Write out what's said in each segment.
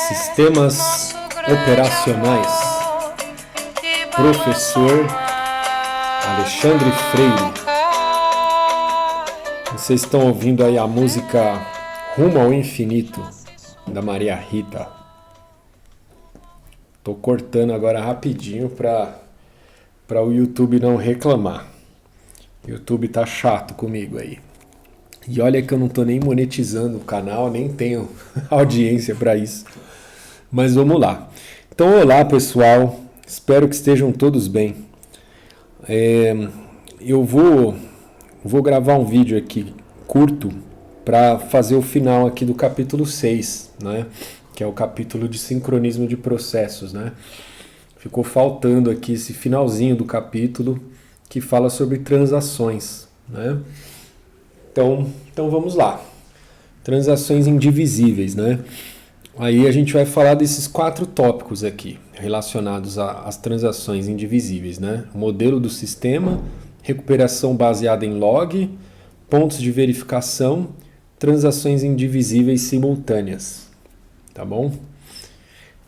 Sistemas operacionais. Professor Alexandre Freire. Vocês estão ouvindo aí a música Rumo ao Infinito, da Maria Rita. Tô cortando agora rapidinho para o YouTube não reclamar. O YouTube tá chato comigo aí. E olha que eu não tô nem monetizando o canal, nem tenho audiência para isso. Mas vamos lá. Então, olá pessoal, espero que estejam todos bem. Eu vou gravar um vídeo aqui curto para fazer o final aqui do capítulo 6, né? Que é o capítulo de sincronismo de processos, né? Ficou faltando aqui esse finalzinho do capítulo que fala sobre transações, né? Então vamos lá. Transações indivisíveis, né? Aí a gente vai falar desses 4 tópicos aqui, relacionados às transações indivisíveis, né? O modelo do sistema, recuperação baseada em log, pontos de verificação, transações indivisíveis simultâneas. Tá bom?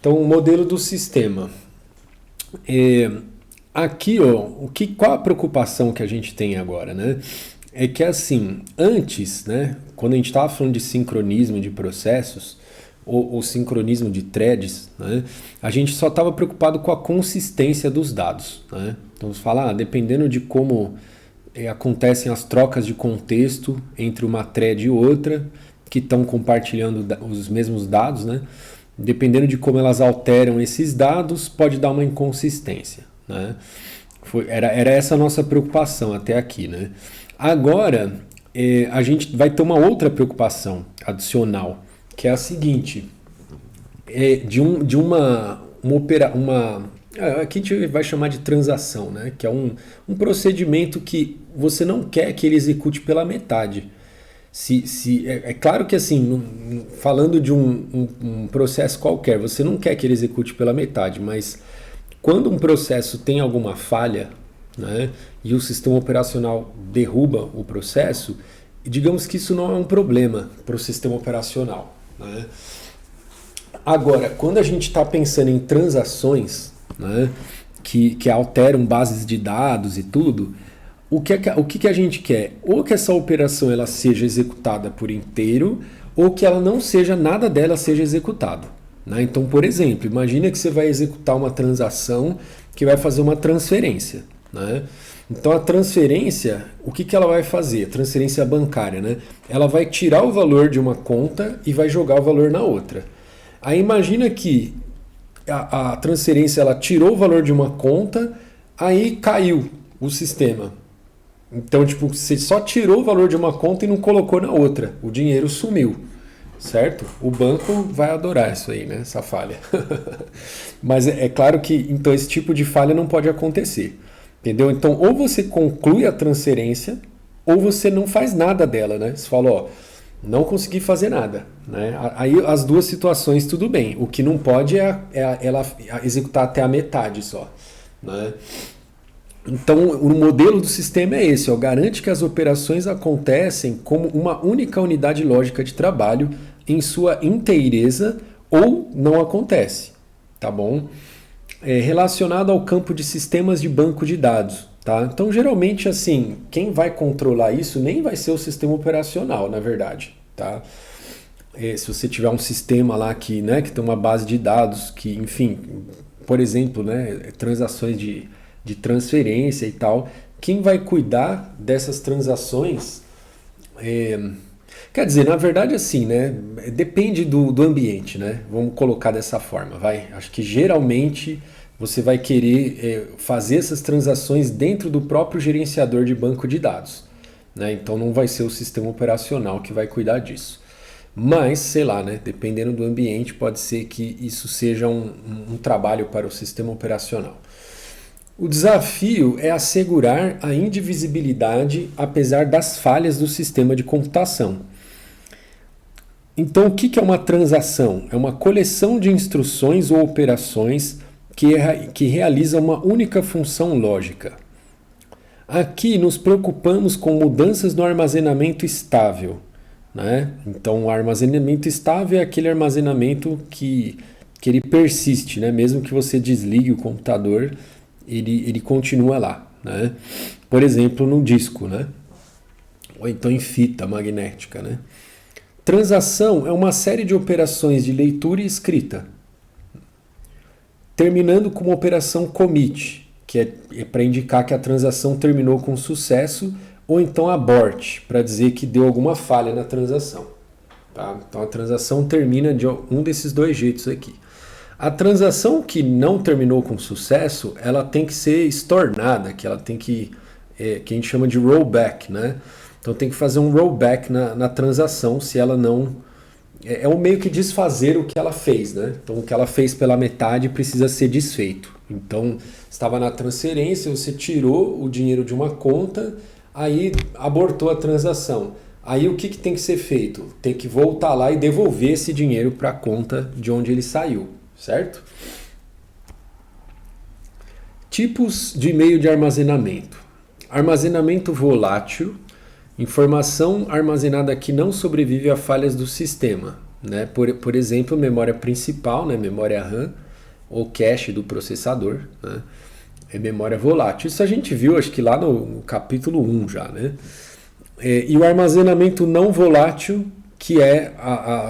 Então, o modelo do sistema. Aqui, ó, qual a preocupação que a gente tem agora, né? É que assim, antes, né, quando a gente estava falando de sincronismo de processos, ou sincronismo de threads, né, a gente só estava preocupado com a consistência dos dados, né? Então, você fala, dependendo de como acontecem as trocas de contexto entre uma thread e outra, que estão compartilhando os mesmos dados, né? Dependendo de como elas alteram esses dados, pode dar uma inconsistência, né? Era essa a nossa preocupação até aqui, né? Agora, a gente vai ter uma outra preocupação adicional, que é a seguinte, aqui a gente vai chamar de transação, né? Que é um procedimento que você não quer que ele execute pela metade. É claro que assim, falando de um processo qualquer, você não quer que ele execute pela metade, mas quando um processo tem alguma falha, né, e o sistema operacional derruba o processo, digamos que isso não é um problema para o sistema operacional, né? Agora, quando a gente está pensando em transações, né, que alteram bases de dados e tudo, o que a gente quer? Ou que essa operação ela seja executada por inteiro, ou que ela não seja, nada dela seja executado, né? Então, por exemplo, imagina que você vai executar uma transação que vai fazer uma transferência, né? Então a transferência, o que ela vai fazer? Transferência bancária, né? Ela vai tirar o valor de uma conta e vai jogar o valor na outra. Aí imagina que a transferência ela tirou o valor de uma conta, aí caiu o sistema. Então, tipo, você só tirou o valor de uma conta e não colocou na outra. O dinheiro sumiu, certo? O banco vai adorar isso aí, né? Essa falha. Mas é claro que então esse tipo de falha não pode acontecer. Entendeu? Então, ou você conclui a transferência, ou você não faz nada dela, né? Você fala, não consegui fazer nada, né? Aí as duas situações tudo bem. O que não pode é ela executar até a metade só, né? Então, o modelo do sistema é esse, garante que as operações acontecem como uma única unidade lógica de trabalho em sua inteireza ou não acontece, tá bom? Relacionado ao campo de sistemas de banco de dados, tá? Então, geralmente, assim, quem vai controlar isso nem vai ser o sistema operacional, na verdade, tá? Se você tiver um sistema lá que tem uma base de dados que, enfim, por exemplo, né, transações de transferência e tal, quem vai cuidar dessas transações quer dizer, na verdade assim, né, depende do ambiente, né, vamos colocar dessa forma, acho que geralmente você vai querer fazer essas transações dentro do próprio gerenciador de banco de dados, né, então não vai ser o sistema operacional que vai cuidar disso, mas sei lá, né, dependendo do ambiente pode ser que isso seja um trabalho para o sistema operacional. O desafio é assegurar a indivisibilidade apesar das falhas do sistema de computação. Então, o que é uma transação? É uma coleção de instruções ou operações que realizam uma única função lógica. Aqui nos preocupamos com mudanças no armazenamento estável, né? Então, o armazenamento estável é aquele armazenamento que ele persiste, né? Mesmo que você desligue o computador, ele continua lá, né? Por exemplo, no disco, né? Ou então em fita magnética, né? Transação é uma série de operações de leitura e escrita, terminando com uma operação commit, que é para indicar que a transação terminou com sucesso, ou então abort, para dizer que deu alguma falha na transação. Tá? Então a transação termina de um desses dois jeitos aqui. A transação que não terminou com sucesso, ela tem que ser estornada, que ela tem que a gente chama de rollback, né? Então tem que fazer um rollback na transação se ela não... É um meio que desfazer o que ela fez, né? Então o que ela fez pela metade precisa ser desfeito. Então estava na transferência, você tirou o dinheiro de uma conta, aí abortou a transação. Aí o que tem que ser feito? Tem que voltar lá e devolver esse dinheiro para a conta de onde ele saiu, certo? Tipos de meio de armazenamento. Armazenamento volátil, informação armazenada que não sobrevive a falhas do sistema, né? Por exemplo, memória principal, né? Memória RAM, ou cache do processador, né? É memória volátil. Isso a gente viu, acho que lá no capítulo 1 já, né? E o armazenamento não volátil, que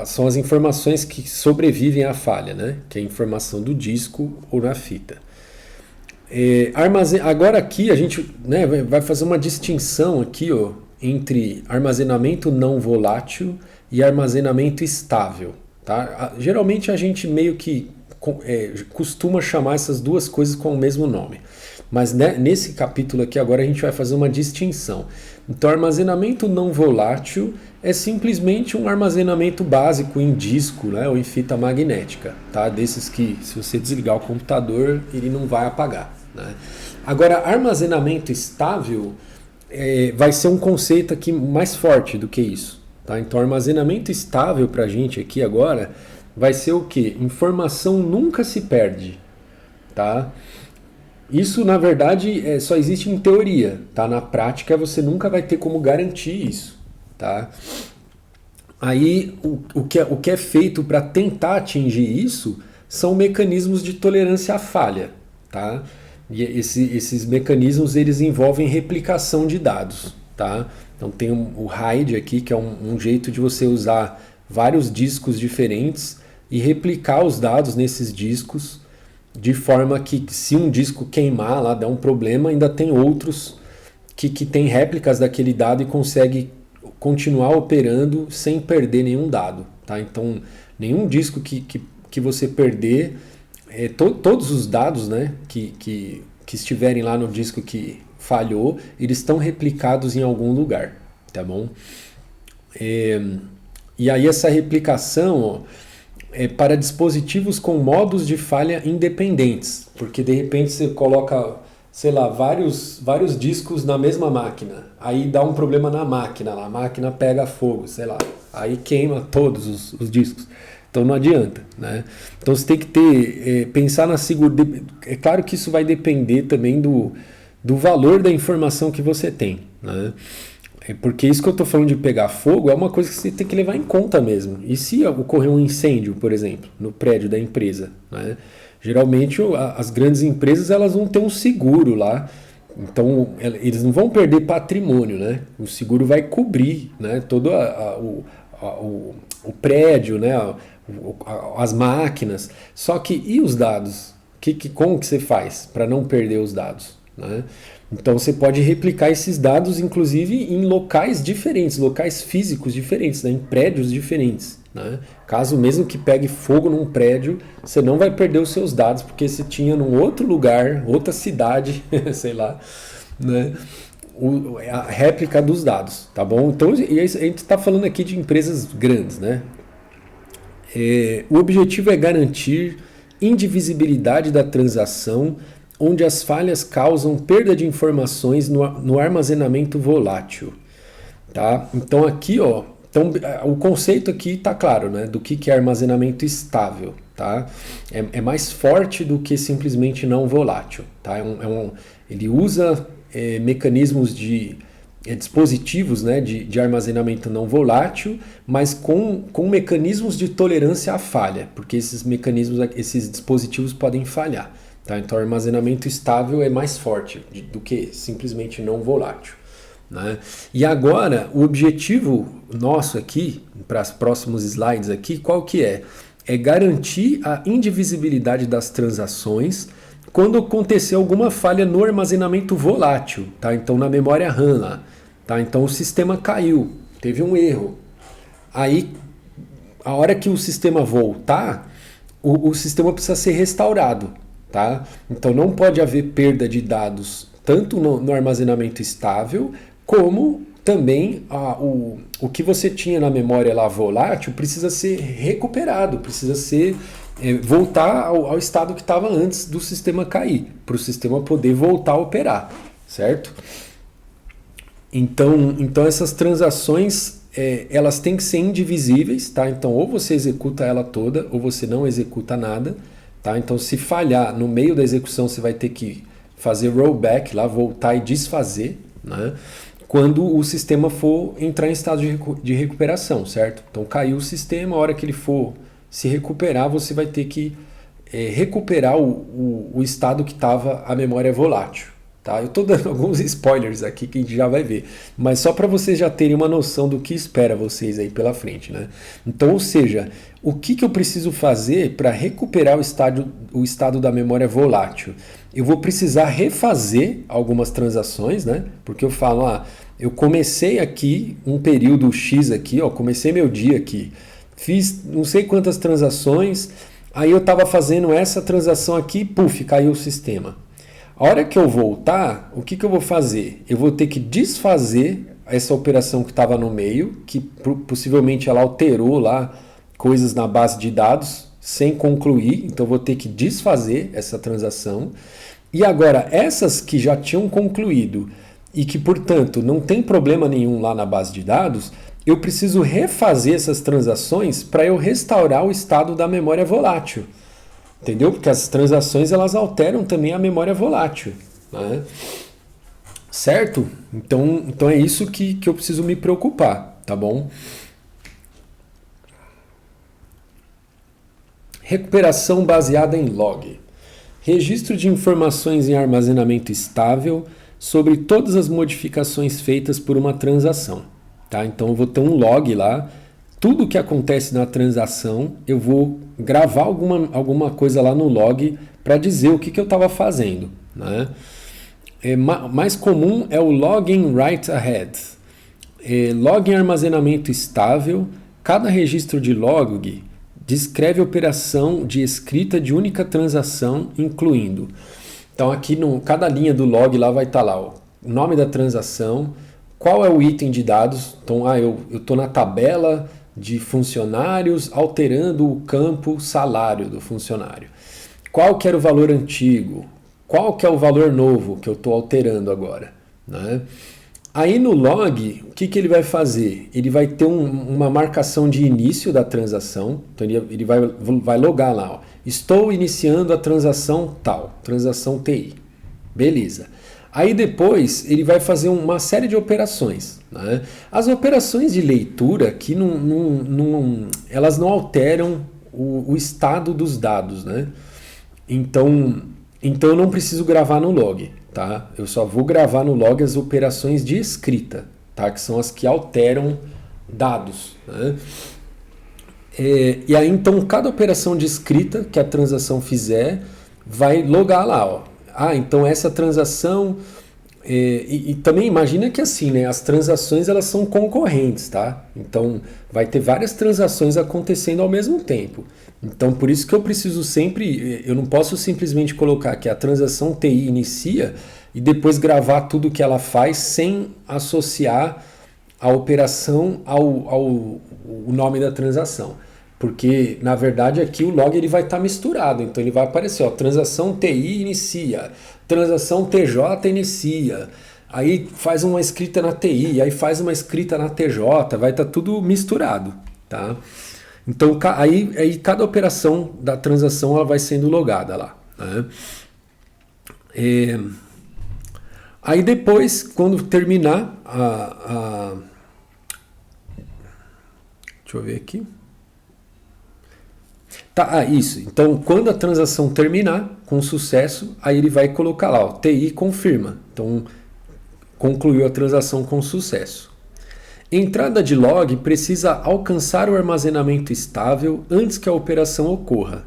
são as informações que sobrevivem à falha, né? Que é a informação do disco ou na fita. Agora aqui a gente, né, vai fazer uma distinção aqui, ó, entre armazenamento não volátil e armazenamento estável. Tá? Geralmente a gente meio que costuma chamar essas duas coisas com o mesmo nome. Mas né, nesse capítulo aqui agora a gente vai fazer uma distinção. Então armazenamento não volátil é simplesmente um armazenamento básico em disco, né, ou em fita magnética. Tá? Desses que se você desligar o computador ele não vai apagar. Né? Agora armazenamento estável vai ser um conceito aqui mais forte do que isso. Tá? Então armazenamento estável para a gente aqui agora vai ser o que? Informação nunca se perde. Tá? Isso na verdade só existe em teoria. Tá? Na prática você nunca vai ter como garantir isso. Tá? Aí o que é feito para tentar atingir isso são mecanismos de tolerância à falha. Tá? E esses mecanismos eles envolvem replicação de dados, tá? Então tem o RAID aqui, que é um jeito de você usar vários discos diferentes e replicar os dados nesses discos, de forma que se um disco queimar, lá der um problema, ainda tem outros que tem réplicas daquele dado e consegue continuar operando sem perder nenhum dado, tá? Então nenhum disco que você perder... todos os dados, né, que estiverem lá no disco que falhou, eles estão replicados em algum lugar, tá bom? E aí essa replicação, ó, é para dispositivos com modos de falha independentes, porque de repente você coloca, sei lá, vários discos na mesma máquina, aí dá um problema na máquina, a máquina pega fogo, sei lá, aí queima todos os discos. Então não adianta, né? Então você tem que pensar na segurança. É claro que isso vai depender também do valor da informação que você tem, né? Porque isso que eu estou falando de pegar fogo é uma coisa que você tem que levar em conta mesmo. E se ocorrer um incêndio, por exemplo, no prédio da empresa, né? Geralmente as grandes empresas elas vão ter um seguro lá. Então eles não vão perder patrimônio, né? O seguro vai cobrir, né, todo o prédio, né, as máquinas. Só que e os dados? Como que você faz para não perder os dados? Né? Então você pode replicar esses dados, inclusive em locais diferentes, locais físicos diferentes, né, em prédios diferentes. Né? Caso mesmo que pegue fogo num prédio, você não vai perder os seus dados, porque você tinha num outro lugar, outra cidade, sei lá, né, a réplica dos dados, tá bom? Então a gente está falando aqui de empresas grandes, né? O objetivo é garantir indivisibilidade da transação, onde as falhas causam perda de informações no armazenamento volátil. Tá? Então aqui, ó, o conceito aqui está claro, né, do que é armazenamento estável. Tá? É mais forte do que simplesmente não volátil. Tá? Ele usa mecanismos de dispositivos, né, de armazenamento não volátil, mas com mecanismos de tolerância à falha, porque esses dispositivos podem falhar. Tá? Então, o armazenamento estável é mais forte do que simplesmente não volátil. Né? E agora, o objetivo nosso aqui, para os próximos slides aqui, qual que é? É garantir a indivisibilidade das transações quando acontecer alguma falha no armazenamento volátil, tá? Então na memória RAM lá, tá? Então o sistema caiu, teve um erro. Aí, a hora que o sistema voltar, o sistema precisa ser restaurado, tá? Então não pode haver perda de dados tanto no armazenamento estável, como também o que você tinha na memória lá volátil precisa ser recuperado, precisa ser voltar ao estado que estava antes do sistema cair, para o sistema poder voltar a operar, certo? Então essas transações elas têm que ser indivisíveis, tá? Então ou você executa ela toda ou você não executa nada, tá? Então se falhar no meio da execução você vai ter que fazer rollback lá, voltar e desfazer, né? Quando o sistema for entrar em estado de recuperação, certo? Então caiu o sistema, a hora que ele for se recuperar, você vai ter que recuperar o estado que estava a memória volátil. Tá? Eu estou dando alguns spoilers aqui que a gente já vai ver, mas só para vocês já terem uma noção do que espera vocês aí pela frente. Né? Então, ou seja, o que eu preciso fazer para recuperar o estado da memória volátil? Eu vou precisar refazer algumas transações, né? Porque eu falo, eu comecei aqui um período X aqui, comecei meu dia aqui, fiz não sei quantas transações, aí eu estava fazendo essa transação aqui, puf, caiu o sistema. A hora que eu voltar, o que eu vou fazer? Eu vou ter que desfazer essa operação que estava no meio, que possivelmente ela alterou lá coisas na base de dados sem concluir, então eu vou ter que desfazer essa transação. E agora, essas que já tinham concluído e que, portanto, não tem problema nenhum lá na base de dados, eu preciso refazer essas transações para eu restaurar o estado da memória volátil. Entendeu? Porque as transações elas alteram também a memória volátil. Né? Certo? Então é isso que eu preciso me preocupar, tá bom? Recuperação baseada em log. Registro de informações em armazenamento estável sobre todas as modificações feitas por uma transação. Tá? Então eu vou ter um log lá, tudo que acontece na transação, eu vou gravar alguma coisa lá no log para dizer o que eu estava fazendo. Né? Mais comum é o login write ahead. Log em armazenamento estável, cada registro de log descreve a operação de escrita de única transação, incluindo. Então aqui cada linha do log lá vai estar lá o nome da transação, qual é o item de dados. Então eu estou na tabela de funcionários alterando o campo salário do funcionário. Qual que era o valor antigo? Qual que é o valor novo que eu estou alterando agora? Né? Aí no log, o que ele vai fazer? Ele vai ter uma marcação de início da transação. Então ele vai logar lá. Ó. Estou iniciando a transação tal, transação TI. Beleza. Aí depois ele vai fazer uma série de operações. Né? As operações de leitura aqui elas não alteram o estado dos dados. Né? Então eu não preciso gravar no log. Tá? Eu só vou gravar no log as operações de escrita, tá? Que são as que alteram dados. Né? E aí então cada operação de escrita que a transação fizer vai logar lá. Ó. Então essa transação... E também imagina que assim, né, as transações elas são concorrentes, tá? Então vai ter várias transações acontecendo ao mesmo tempo. Então por isso que eu preciso sempre, eu não posso simplesmente colocar que a transação TI inicia e depois gravar tudo que ela faz sem associar a operação ao nome da transação. Porque, na verdade, aqui o log ele vai estar misturado. Então ele vai aparecer, ó, transação TI inicia, transação TJ inicia, aí faz uma escrita na TI, aí faz uma escrita na TJ, vai estar tudo misturado. Tá? Então aí cada operação da transação ela vai sendo logada lá. Né? Aí depois, quando terminar deixa eu ver aqui. Tá, isso. Então, quando a transação terminar com sucesso, aí ele vai colocar lá, ó, TI confirma. Então, concluiu a transação com sucesso. Entrada de log precisa alcançar o armazenamento estável antes que a operação ocorra.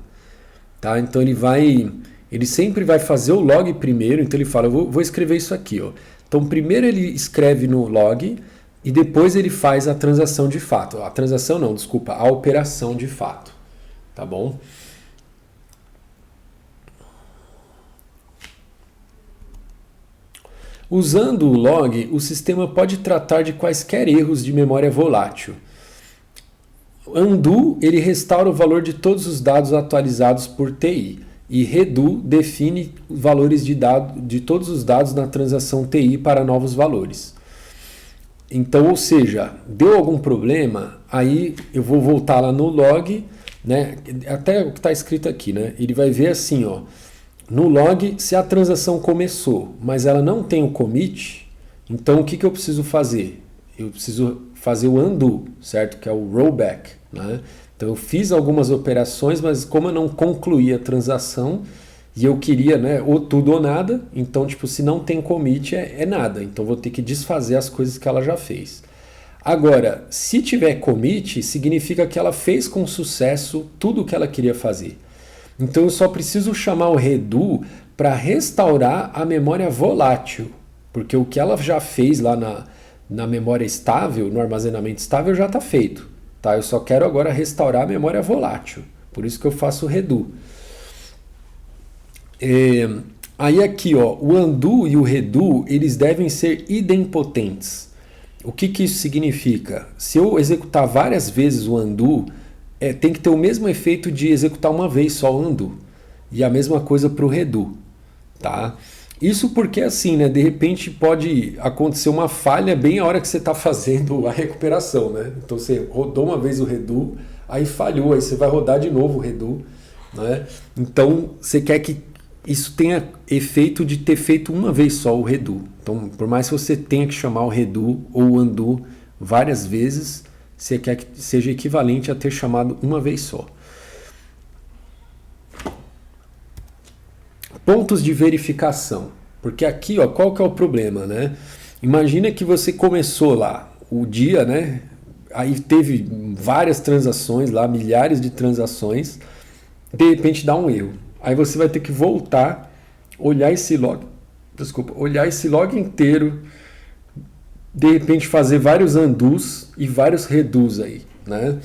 Tá? Então ele sempre vai fazer o log primeiro, então ele fala, eu vou escrever isso aqui. Ó. Então primeiro ele escreve no log e depois ele faz a transação de fato. A transação não, desculpa, a operação de fato. Tá bom? Usando o log, o sistema pode tratar de quaisquer erros de memória volátil. Undo, ele restaura o valor de todos os dados atualizados por TI. E redo define valores de todos os dados na transação TI para novos valores. Então, ou seja, deu algum problema, aí eu vou voltar lá no log, né? Até o que está escrito aqui, né? Ele vai ver assim, ó. No log, se a transação começou, mas ela não tem o commit, então o que eu preciso fazer? Eu preciso fazer o undo, certo? Que é o rollback, né? Então eu fiz algumas operações, mas como eu não concluí a transação e eu queria, né, ou tudo ou nada, então tipo, se não tem commit é nada, então vou ter que desfazer as coisas que ela já fez. Agora, se tiver commit, significa que ela fez com sucesso tudo o que ela queria fazer. Então eu só preciso chamar o redo para restaurar a memória volátil, porque o que ela já fez lá na memória estável, no armazenamento estável, já está feito. Tá? Eu só quero agora restaurar a memória volátil, por isso que eu faço o redo. Aí aqui, ó, o undo e o redo, eles devem ser idempotentes. O que isso significa? Se eu executar várias vezes o undo, tem que ter o mesmo efeito de executar uma vez só o undo. E a mesma coisa para o redo. Tá? Isso porque assim, né, de repente pode acontecer uma falha bem a hora que você está fazendo a recuperação. Né? Então você rodou uma vez o redo, aí falhou, aí você vai rodar de novo o redo. Né? Então você quer que isso tenha efeito de ter feito uma vez só o redo. Então, por mais que você tenha que chamar o redo ou o undo várias vezes, você quer que seja equivalente a ter chamado uma vez só. Pontos de verificação. Porque aqui, ó, qual que é o problema, né? Imagina que você começou lá o dia, né? Aí teve várias transações lá, milhares de transações, de repente dá um erro. Aí você vai ter que voltar, olhar esse log inteiro, de repente fazer vários undos e vários redos aí, né,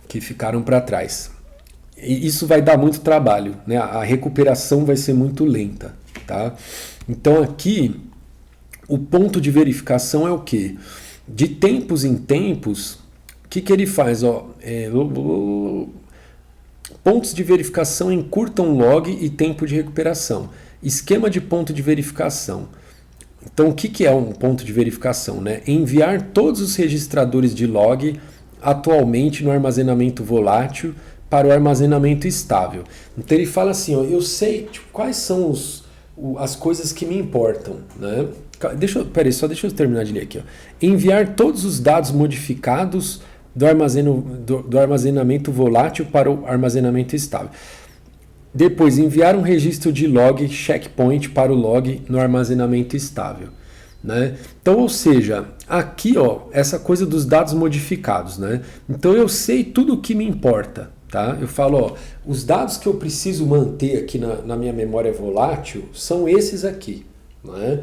que ficaram para trás. E isso vai dar muito trabalho, né? A recuperação vai ser muito lenta, tá? Então aqui o ponto de verificação é o quê? De tempos em tempos, o que ele faz? Ó, pontos de verificação encurtam log e tempo de recuperação. Esquema de ponto de verificação. Então, o que é um ponto de verificação? Né? Enviar todos os registradores de log atualmente no armazenamento volátil para o armazenamento estável. Então, ele fala assim, ó, eu sei quais são as coisas que me importam. Né? Deixa eu terminar de ler aqui. Ó. Enviar todos os dados modificados do armazenamento volátil para o armazenamento estável. Depois, enviar um registro de log checkpoint para o log no armazenamento estável. Né? Então, ou seja, aqui ó, essa coisa dos dados modificados. Né? Então eu sei tudo o que me importa. Tá? Eu falo, ó, os dados que eu preciso manter aqui na minha memória volátil são esses aqui. Né?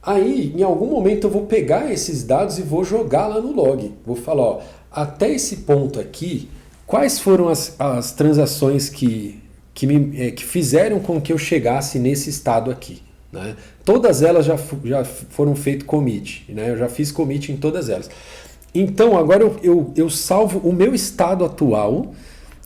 Aí, em algum momento, eu vou pegar esses dados e vou jogar lá no log. Vou falar, ó, até esse ponto aqui, quais foram as transações que fizeram com que eu chegasse nesse estado aqui. Né? Todas elas já foram feito commit. Né? Eu já fiz commit em todas elas. Então, agora eu salvo o meu estado atual,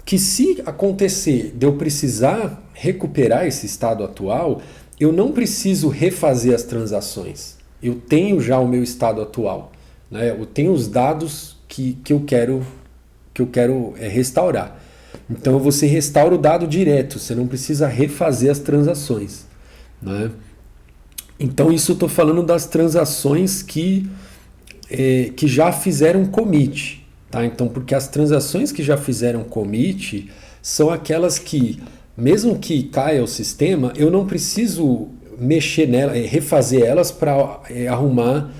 que se acontecer de eu precisar recuperar esse estado atual, eu não preciso refazer as transações. Eu tenho já o meu estado atual. Né? Eu tenho os dados que eu quero restaurar. Então você restaura o dado direto, você não precisa refazer as transações. Né? Então isso eu estou falando das transações que já fizeram commit, tá? Então, porque as transações que já fizeram commit são aquelas que, mesmo que caia o sistema, eu não preciso mexer nela, refazer elas para arrumar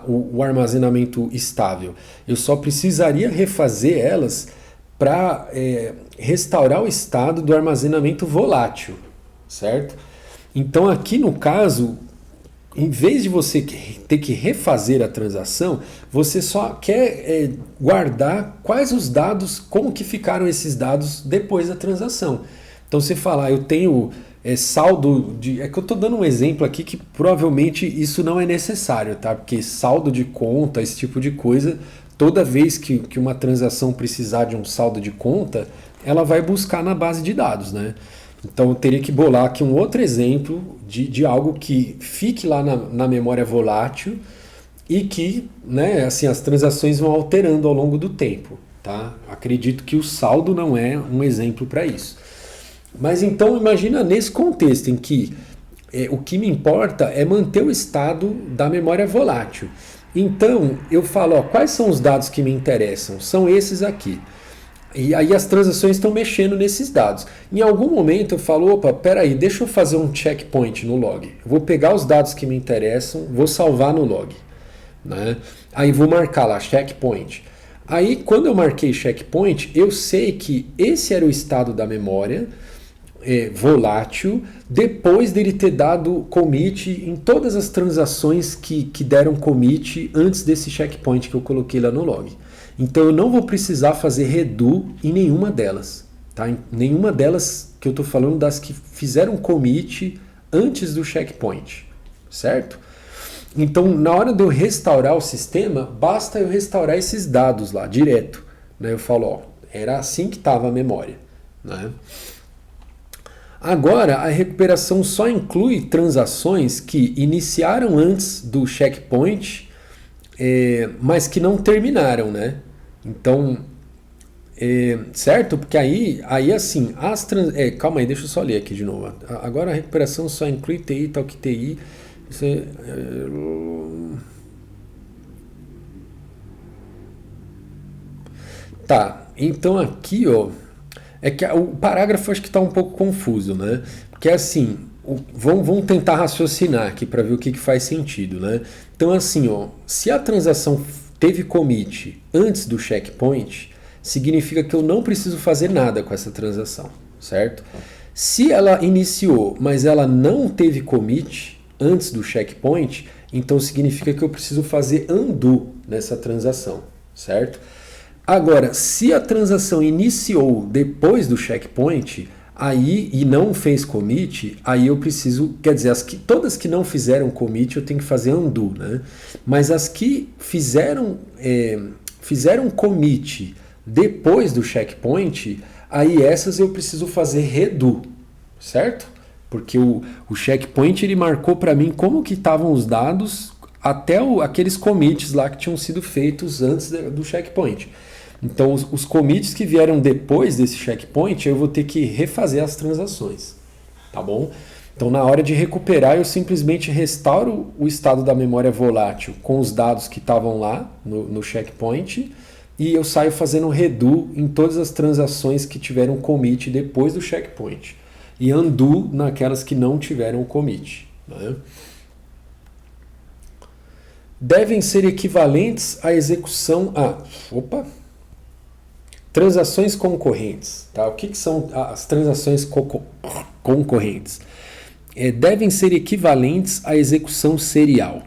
o armazenamento estável. Eu só precisaria refazer elas para restaurar o estado do armazenamento volátil, certo? Então aqui no caso, em vez de você ter que refazer a transação, você só quer guardar quais os dados, como que ficaram esses dados depois da transação. Então você fala, eu tenho saldo de... É que eu estou dando um exemplo aqui que provavelmente isso não é necessário, tá? Porque saldo de conta, esse tipo de coisa, toda vez que uma transação precisar de um saldo de conta, ela vai buscar na base de dados, né? Então eu teria que bolar aqui um outro exemplo de algo que fique lá na memória volátil e que, né, assim, as transações vão alterando ao longo do tempo, tá? Acredito que o saldo não é um exemplo para isso. Mas então imagina nesse contexto em que o que me importa é manter o estado da memória volátil. Então eu falo, quais são os dados que me interessam? São esses aqui. E aí as transações estão mexendo nesses dados. Em algum momento eu falo, opa, peraí, deixa eu fazer um checkpoint no log. Eu vou pegar os dados que me interessam, vou salvar no log, né? Aí vou marcar lá, checkpoint. Aí quando eu marquei checkpoint, eu sei que esse era o estado da memória volátil depois dele ter dado commit em todas as transações que deram commit antes desse checkpoint que eu coloquei lá no log. Então eu não vou precisar fazer redo em nenhuma delas, tá? Em nenhuma delas que eu estou falando das que fizeram commit antes do checkpoint, certo? Então na hora de eu restaurar o sistema, basta eu restaurar esses dados lá direto, né? Eu falo, era assim que estava a memória, né? Agora, a recuperação só inclui transações que iniciaram antes do checkpoint, mas que não terminaram, né? Então, certo? Porque aí assim, calma aí, deixa eu só ler aqui de novo. Agora a recuperação só inclui TI, tal que TI. Tá, então aqui, é que o parágrafo acho que está um pouco confuso, né? Porque assim, vamos tentar raciocinar aqui para ver o que faz sentido, né? Então assim, se a transação teve commit antes do checkpoint, significa que eu não preciso fazer nada com essa transação, certo? Se ela iniciou, mas ela não teve commit antes do checkpoint, então significa que eu preciso fazer undo nessa transação, certo? Agora, se a transação iniciou depois do checkpoint, aí e não fez commit, aí eu preciso, quer dizer, todas que não fizeram commit eu tenho que fazer undo, né? Mas as que fizeram commit depois do checkpoint, aí essas eu preciso fazer redo, certo? Porque o checkpoint ele marcou para mim como que estavam os dados até aqueles commits lá que tinham sido feitos antes do checkpoint. Então, os commits que vieram depois desse checkpoint, eu vou ter que refazer as transações, tá bom? Então, na hora de recuperar, eu simplesmente restauro o estado da memória volátil com os dados que estavam lá no checkpoint e eu saio fazendo redo em todas as transações que tiveram commit depois do checkpoint e undo naquelas que não tiveram commit, né? Devem ser equivalentes à execução... Transações concorrentes. Tá? O que são as transações concorrentes? Devem ser equivalentes à execução serial.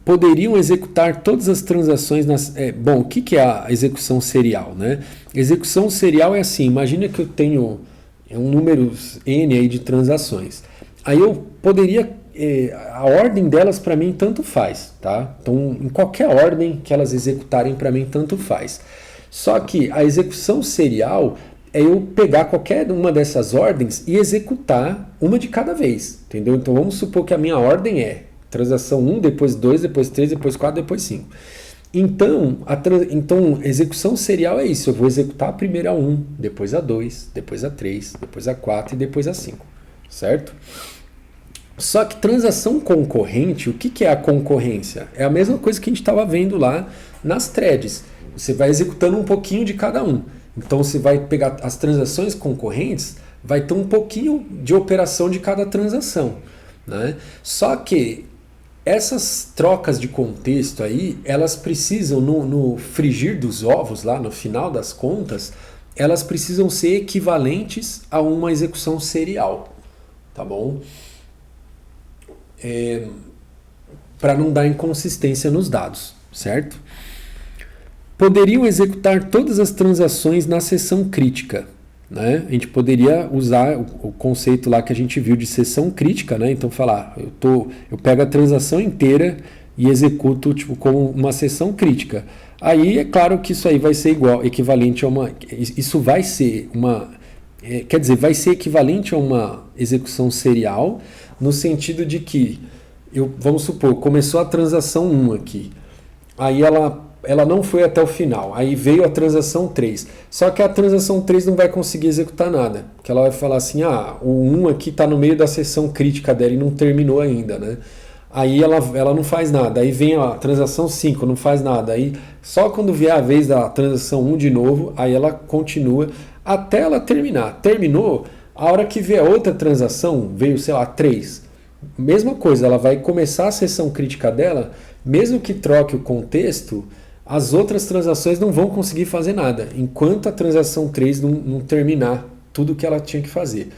Poderiam executar todas as transações... o que é a execução serial? Né? Execução serial é assim, imagina que eu tenho um número N aí de transações. Aí eu poderia... a ordem delas para mim tanto faz, tá? Então, em qualquer ordem que elas executarem para mim tanto faz. Só que a execução serial é eu pegar qualquer uma dessas ordens e executar uma de cada vez, entendeu? Então vamos supor que a minha ordem é transação 1, depois 2, depois 3, depois 4, depois 5. Então, execução serial é isso, eu vou executar a primeira a 1, depois a 2, depois a 3, depois a 4 e depois a 5, certo? Só que transação concorrente, o que é a concorrência? É a mesma coisa que a gente estava vendo lá nas threads. Você vai executando um pouquinho de cada um. Então você vai pegar as transações concorrentes, vai ter um pouquinho de operação de cada transação, né? Só que essas trocas de contexto aí, elas precisam, no frigir dos ovos, lá no final das contas, elas precisam ser equivalentes a uma execução serial, tá bom? Para não dar inconsistência nos dados, certo? Poderiam executar todas as transações na sessão crítica, né? A gente poderia usar o conceito lá que a gente viu de sessão crítica, né? Então falar, eu pego a transação inteira e executo tipo como uma sessão crítica. Aí é claro que isso aí vai ser equivalente a uma, isso vai ser uma, quer dizer, vai ser equivalente a uma execução serial, no sentido de que, vamos supor, começou a transação 1 aqui, aí ela não foi até o final, aí veio a transação 3, só que a transação 3 não vai conseguir executar nada, porque ela vai falar assim, o 1 aqui está no meio da sessão crítica dela e não terminou ainda, né? Aí ela não faz nada, aí vem a transação 5, não faz nada, aí só quando vier a vez da transação 1 de novo, aí ela continua até ela terminar. Terminou, a hora que vê a outra transação, veio, sei lá, 3, mesma coisa, ela vai começar a sessão crítica dela, mesmo que troque o contexto, as outras transações não vão conseguir fazer nada, enquanto a transação 3 não terminar tudo que ela tinha que fazer.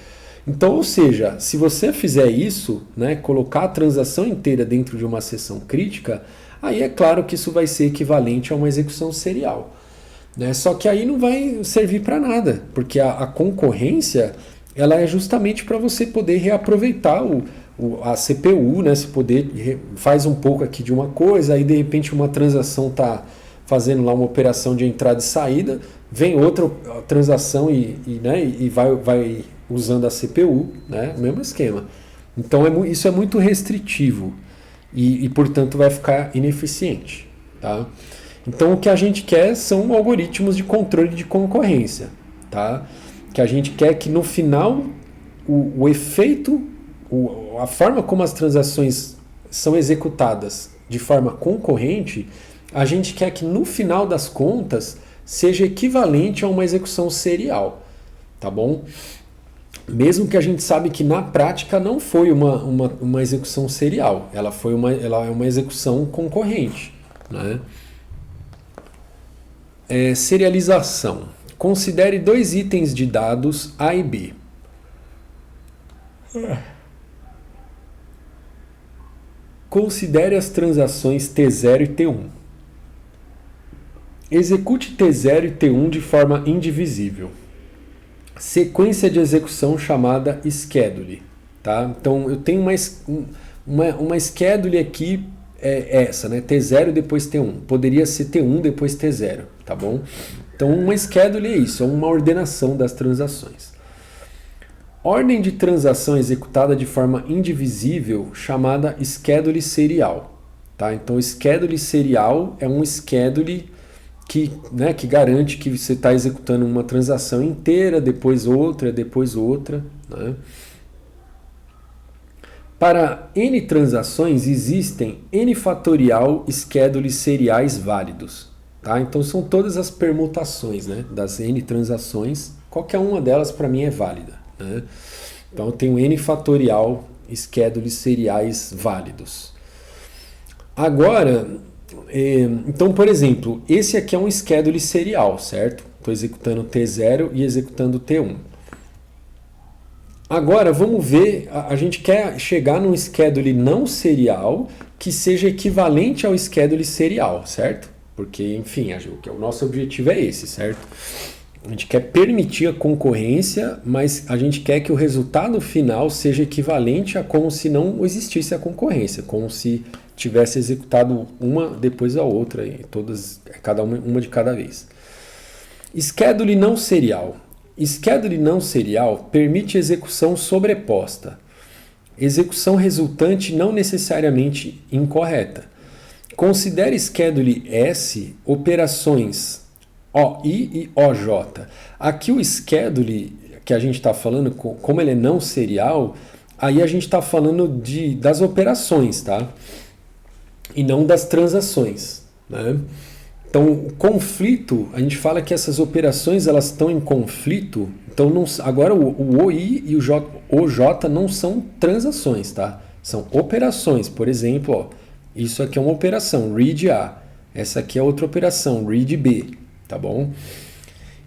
Então, ou seja, se você fizer isso, né, colocar a transação inteira dentro de uma sessão crítica, aí é claro que isso vai ser equivalente a uma execução serial, né? Só que aí não vai servir para nada, porque a concorrência ela é justamente para você poder reaproveitar a CPU, né? Você poder faz um pouco aqui de uma coisa, aí de repente uma transação está fazendo lá uma operação de entrada e saída, vem outra transação e vai usando a CPU, né? O mesmo esquema. Então isso é muito restritivo e portanto vai ficar ineficiente, tá? Então o que a gente quer são algoritmos de controle de concorrência, tá? Que a gente quer que no final o efeito, a forma como as transações são executadas de forma concorrente, a gente quer que no final das contas seja equivalente a uma execução serial, tá bom? Mesmo que a gente sabe que na prática não foi uma execução serial, ela é uma execução concorrente, né? Serialização. Considere dois itens de dados A e B. Considere as transações T0 e T1. Execute T0 e T1 de forma indivisível. Sequência de execução chamada schedule. Tá? Então eu tenho uma schedule aqui, essa, né? T0 depois T1. Poderia ser T1 depois T0, tá bom? Então uma schedule é isso, é uma ordenação das transações. Ordem de transação executada de forma indivisível chamada schedule serial. Tá? Então schedule serial é um schedule que garante que você está executando uma transação inteira, depois outra, né? Para N transações existem N fatorial schedules seriais válidos. Tá? Então são todas as permutações, né, das N transações, qualquer uma delas para mim é válida, né? Então eu tenho N fatorial schedules seriais válidos. Agora, então, por exemplo, esse aqui é um schedule serial, certo? Estou executando T0 e executando T1. Agora, vamos ver, a gente quer chegar num schedule não serial que seja equivalente ao schedule serial, certo? Porque, enfim, o nosso objetivo é esse, certo? A gente quer permitir a concorrência, mas a gente quer que o resultado final seja equivalente a como se não existisse a concorrência, como se tivesse executado uma depois da outra, e todas, cada uma de cada vez. Schedule não serial. Schedule não serial permite execução sobreposta. Execução resultante não necessariamente incorreta. Considere schedule S operações OI e OJ. Aqui o schedule que a gente está falando, como ele é não serial, aí a gente está falando das operações, tá? E não das transações, né? Então, conflito, a gente fala que essas operações elas estão em conflito. Então, não, agora o OI e o OJ não são transações, tá? São operações. Por exemplo, ó, isso aqui é uma operação, read A. Essa aqui é outra operação, read B, tá bom?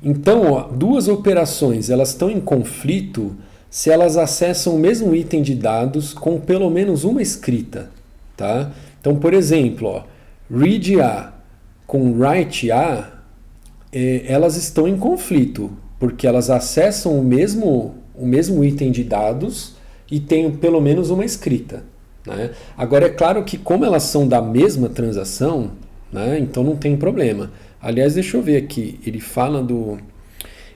Então, ó, duas operações elas estão em conflito se elas acessam o mesmo item de dados com pelo menos uma escrita, tá? Então, por exemplo, ó, read A com write A, elas estão em conflito, porque elas acessam o mesmo item de dados e tem pelo menos uma escrita, né? Agora, é claro que como elas são da mesma transação, né, então não tem problema. Aliás, deixa eu ver aqui, ele fala do...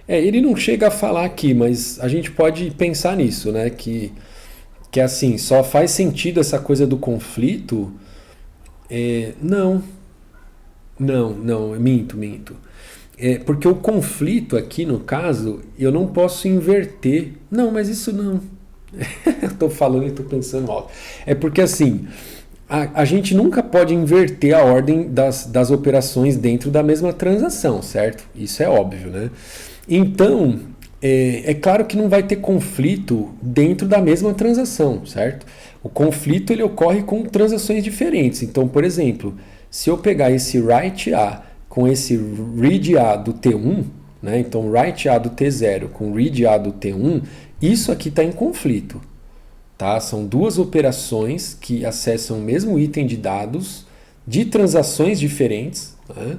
ele não chega a falar aqui, mas a gente pode pensar nisso, né? Que assim, só faz sentido essa coisa do conflito. Não, minto. Porque o conflito aqui, no caso, eu não posso inverter. Não, mas isso não. Eu tô falando e tô pensando alto. É porque assim, a gente nunca pode inverter a ordem das operações dentro da mesma transação, certo? Isso é óbvio, né? Então, é claro que não vai ter conflito dentro da mesma transação, certo? O conflito ele ocorre com transações diferentes. Então, por exemplo, se eu pegar esse write A com esse read A do T1, né? Então write A do T0 com read A do T1, isso aqui está em conflito. Tá? São duas operações que acessam o mesmo item de dados de transações diferentes, né?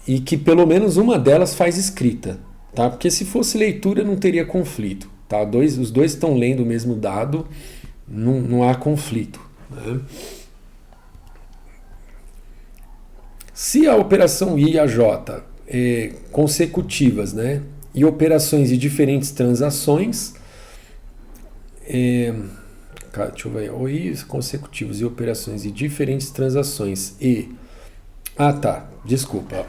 E que pelo menos uma delas faz escrita. Tá? Porque se fosse leitura não teria conflito. Tá? Os dois estão lendo o mesmo dado, não há conflito. Né? Se a operação I e a J consecutivas, né, e operações de diferentes transações, deixa eu ver, OI consecutivos e operações de diferentes transações desculpa,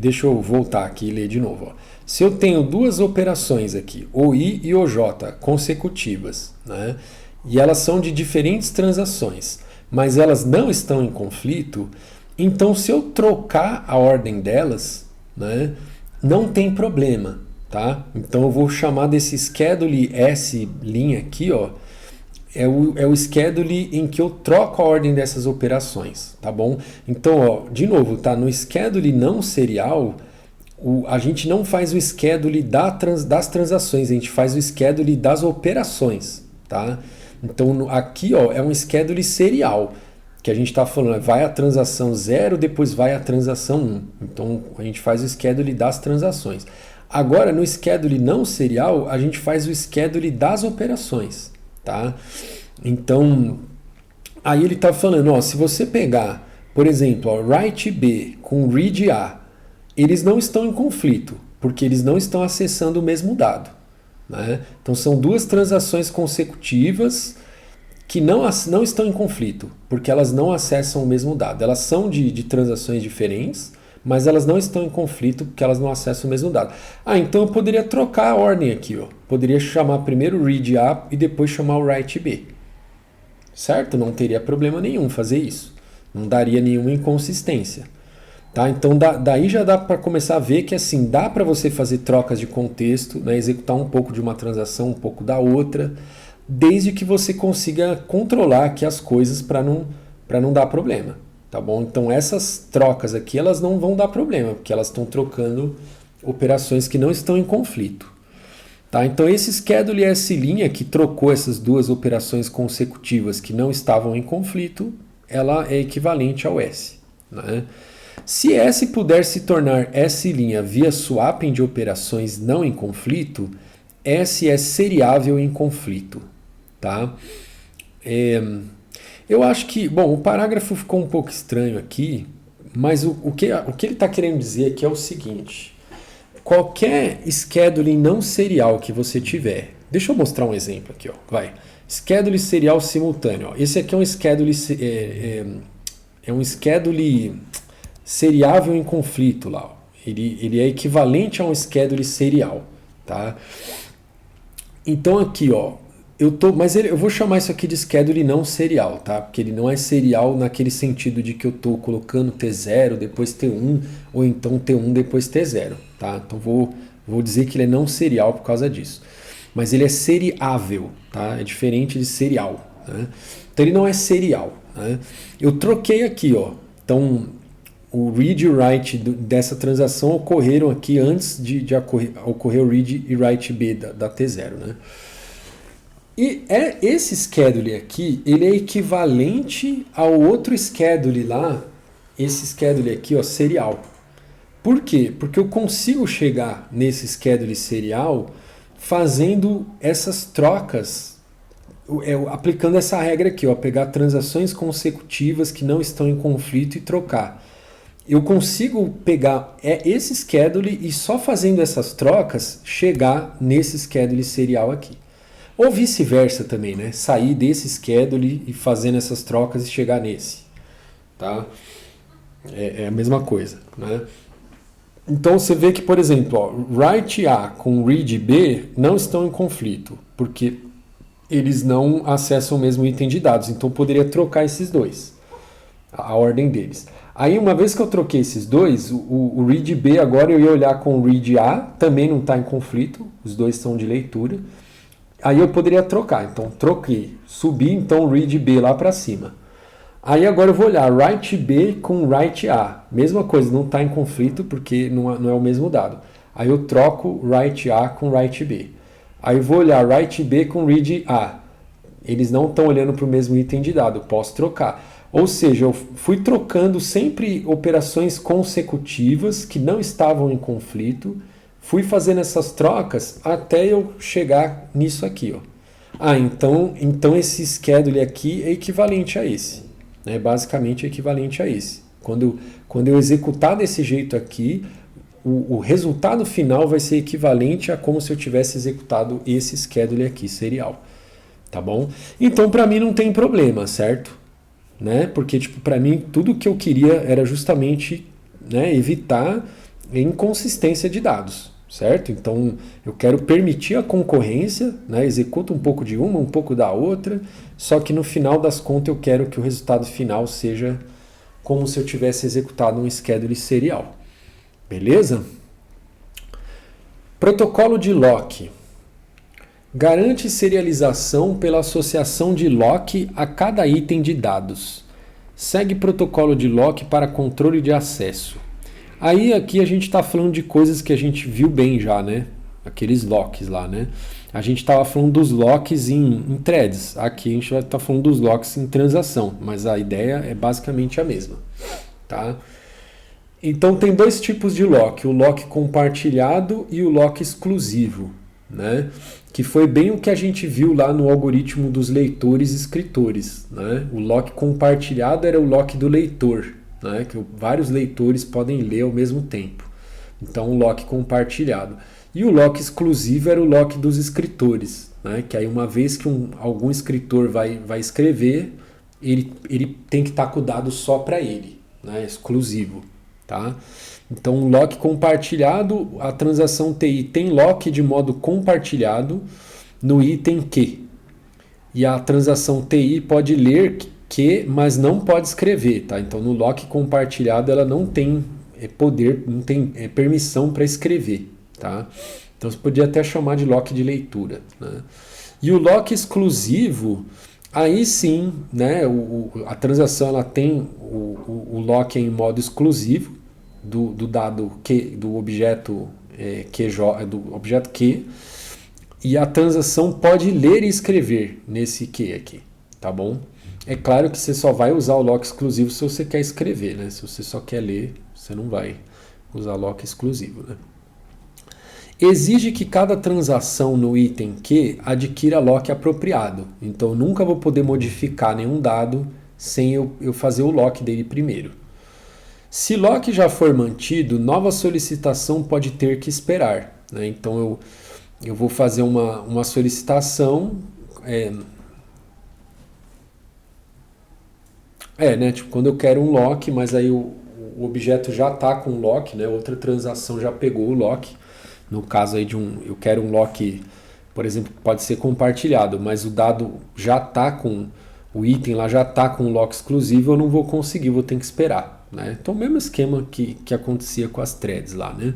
deixa eu voltar aqui e ler de novo. Ó. Se eu tenho duas operações aqui, OI e OJ consecutivas, né, e elas são de diferentes transações, mas elas não estão em conflito, então se eu trocar a ordem delas, né, não tem problema, tá? Então eu vou chamar desse schedule S' aqui, ó, é o schedule em que eu troco a ordem dessas operações, tá bom? Então, ó, de novo, tá? No schedule não serial, a gente não faz o schedule das transações, a gente faz o schedule das operações, tá? Então aqui, ó, é um schedule serial, que a gente está falando, vai a transação 0, depois vai a transação 1. Então a gente faz o schedule das transações. Agora, no schedule não serial, a gente faz o schedule das operações, tá? Então, aí ele está falando, ó, se você pegar, por exemplo, ó, write B com read A, eles não estão em conflito, porque eles não estão acessando o mesmo dado, né? Então são duas transações consecutivas que não estão em conflito, porque elas não acessam o mesmo dado. Elas são de transações diferentes, mas elas não estão em conflito porque elas não acessam o mesmo dado. Então eu poderia trocar a ordem aqui. Ó. Poderia chamar primeiro o read A e depois chamar o write B. Certo? Não teria problema nenhum fazer isso. Não daria nenhuma inconsistência. Tá? Então daí já dá para começar a ver que assim, dá para você fazer trocas de contexto, né? Executar um pouco de uma transação, um pouco da outra, desde que você consiga controlar aqui as coisas para não dar problema, tá bom? Então essas trocas aqui elas não vão dar problema, porque elas estão trocando operações que não estão em conflito. Tá? Então esse schedule S' que trocou essas duas operações consecutivas que não estavam em conflito, ela é equivalente ao S. Né? Se S puder se tornar S' via swapping de operações não em conflito, S é seriável em conflito. Tá? Eu acho que, bom, o parágrafo ficou um pouco estranho aqui, mas o que ele está querendo dizer aqui é o seguinte: qualquer schedule não serial que você tiver, deixa eu mostrar um exemplo aqui, ó, vai, schedule serial simultâneo, ó. Esse aqui é um schedule seriável em conflito lá, ó. Ele é equivalente a um schedule serial, tá? Então aqui, ó, Mas eu vou chamar isso aqui de schedule não serial, tá? Porque ele não é serial naquele sentido de que eu estou colocando T0, depois T1, ou então T1, depois T0, tá? Então vou dizer que ele é não serial por causa disso. Mas ele é seriável, tá? É diferente de serial, né? Então ele não é serial, né? Eu troquei aqui, ó. Então o read e write dessa transação ocorreram aqui antes de ocorrer o read e write B da T0, né? E esse schedule aqui, ele é equivalente ao outro schedule lá, esse schedule aqui, ó, serial. Por quê? Porque eu consigo chegar nesse schedule serial fazendo essas trocas, aplicando essa regra aqui, ó, pegar transações consecutivas que não estão em conflito e trocar. Eu consigo pegar esse schedule e só fazendo essas trocas chegar nesse schedule serial aqui. Ou vice-versa também, né? Sair desse schedule e fazendo essas trocas e chegar nesse. Tá? É a mesma coisa, né? Então você vê que, por exemplo, ó, write A com read B não estão em conflito, porque eles não acessam o mesmo item de dados. Então eu poderia trocar esses dois, a ordem deles. Aí uma vez que eu troquei esses dois, o read B agora eu ia olhar com o read A, também não está em conflito, os dois são de leitura. Aí eu poderia trocar, então troquei, subi então o read B lá para cima. Aí agora eu vou olhar write B com write A, mesma coisa, não está em conflito porque não é o mesmo dado. Aí eu troco write A com write B. Aí eu vou olhar write B com read A, eles não estão olhando para o mesmo item de dado, posso trocar. Ou seja, eu fui trocando sempre operações consecutivas que não estavam em conflito, fui fazendo essas trocas até eu chegar nisso aqui, ó. Então esse schedule aqui é equivalente a esse, né? Basicamente é equivalente a esse. Quando eu executar desse jeito aqui, o resultado final vai ser equivalente a como se eu tivesse executado esse schedule aqui, serial. Tá bom? Então para mim não tem problema, certo? Né? Porque tipo, para mim tudo que eu queria era justamente, né, evitar inconsistência de dados. Certo? Então eu quero permitir a concorrência, né? Executo um pouco de uma, um pouco da outra, só que no final das contas eu quero que o resultado final seja como se eu tivesse executado um schedule serial. Beleza? Protocolo de lock. Garante serialização pela associação de lock a cada item de dados. Segue protocolo de lock para controle de acesso. Aí aqui a gente está falando de coisas que a gente viu bem já, né? Aqueles locks lá, né? A gente estava falando dos locks em threads. Aqui a gente vai estar falando dos locks em transação, mas a ideia é basicamente a mesma, tá? Então tem dois tipos de lock, o lock compartilhado e o lock exclusivo, né? Que foi bem o que a gente viu lá no algoritmo dos leitores e escritores, né? O lock compartilhado era o lock do leitor, né, que vários leitores podem ler ao mesmo tempo. Então, o lock compartilhado. E o lock exclusivo era o lock dos escritores, né, que aí uma vez que algum escritor vai escrever, ele tem que estar com o dado só para ele, né, exclusivo. Tá? Então, o lock compartilhado, a transação TI tem lock de modo compartilhado no item Q. E a transação TI pode ler mas não pode escrever, tá? Então no lock compartilhado ela não tem poder, não tem permissão para escrever, tá? Então você podia até chamar de lock de leitura, né? E o lock exclusivo, aí sim, né? A transação ela tem o lock em modo exclusivo do dado Q, do objeto do objeto Q, e a transação pode ler e escrever nesse Q aqui, tá bom? É claro que você só vai usar o lock exclusivo se você quer escrever, né? Se você só quer ler, você não vai usar lock exclusivo, né? Exige que cada transação no item Q adquira lock apropriado. Então, eu nunca vou poder modificar nenhum dado sem eu fazer o lock dele primeiro. Se lock já for mantido, nova solicitação pode ter que esperar, né? Então, eu vou fazer uma solicitação... né? Tipo, quando eu quero um lock, mas aí o objeto já está com o lock, né? Outra transação já pegou o lock. No caso aí eu quero um lock, por exemplo, pode ser compartilhado, mas o dado já está com o item lá já está com o lock exclusivo, eu não vou conseguir, vou ter que esperar, né? Então, o mesmo esquema que acontecia com as threads lá, né?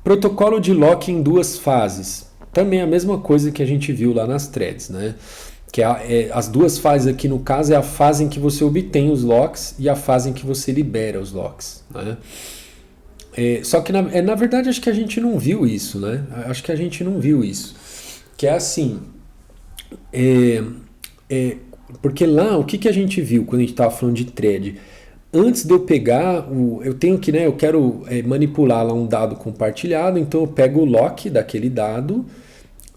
Protocolo de lock em duas fases, também a mesma coisa que a gente viu lá nas threads, né? Que as duas fases aqui no caso é a fase em que você obtém os locks e a fase em que você libera os locks, né? Só que na verdade acho que a gente não viu isso, né? Acho que a gente não viu isso. Que é assim, porque lá o que a gente viu quando a gente estava falando de thread? Antes de eu pegar, eu tenho que, né? Eu quero manipular lá um dado compartilhado, então eu pego o lock daquele dado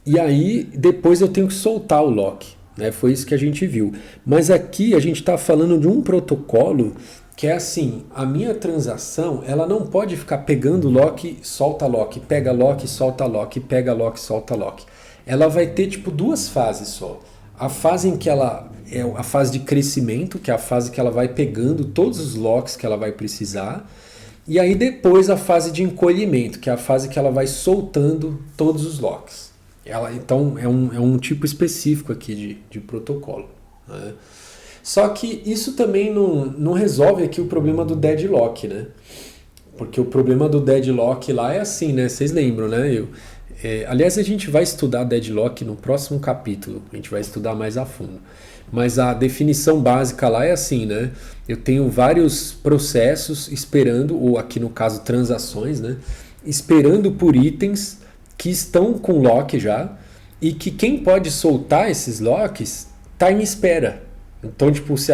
e aí depois eu tenho que soltar o lock, né? Foi isso que a gente viu. Mas aqui a gente está falando de um protocolo que é assim, a minha transação ela não pode ficar pegando lock, solta lock, pega lock, solta lock, pega lock, solta lock. Ela vai ter tipo duas fases só. A fase em que ela é a fase de crescimento, que é a fase que ela vai pegando todos os locks que ela vai precisar, e aí depois a fase de encolhimento, que é a fase que ela vai soltando todos os locks. Então é um tipo específico aqui de protocolo, né? Só que isso também não resolve aqui o problema do deadlock, né? Porque o problema do deadlock lá é assim, né? Vocês lembram, né? Aliás, a gente vai estudar deadlock no próximo capítulo. A gente vai estudar mais a fundo. Mas a definição básica lá é assim, né? Eu tenho vários processos esperando, ou aqui no caso transações, né? Esperando por itens que estão com lock já e que quem pode soltar esses locks está em espera. Então, tipo, se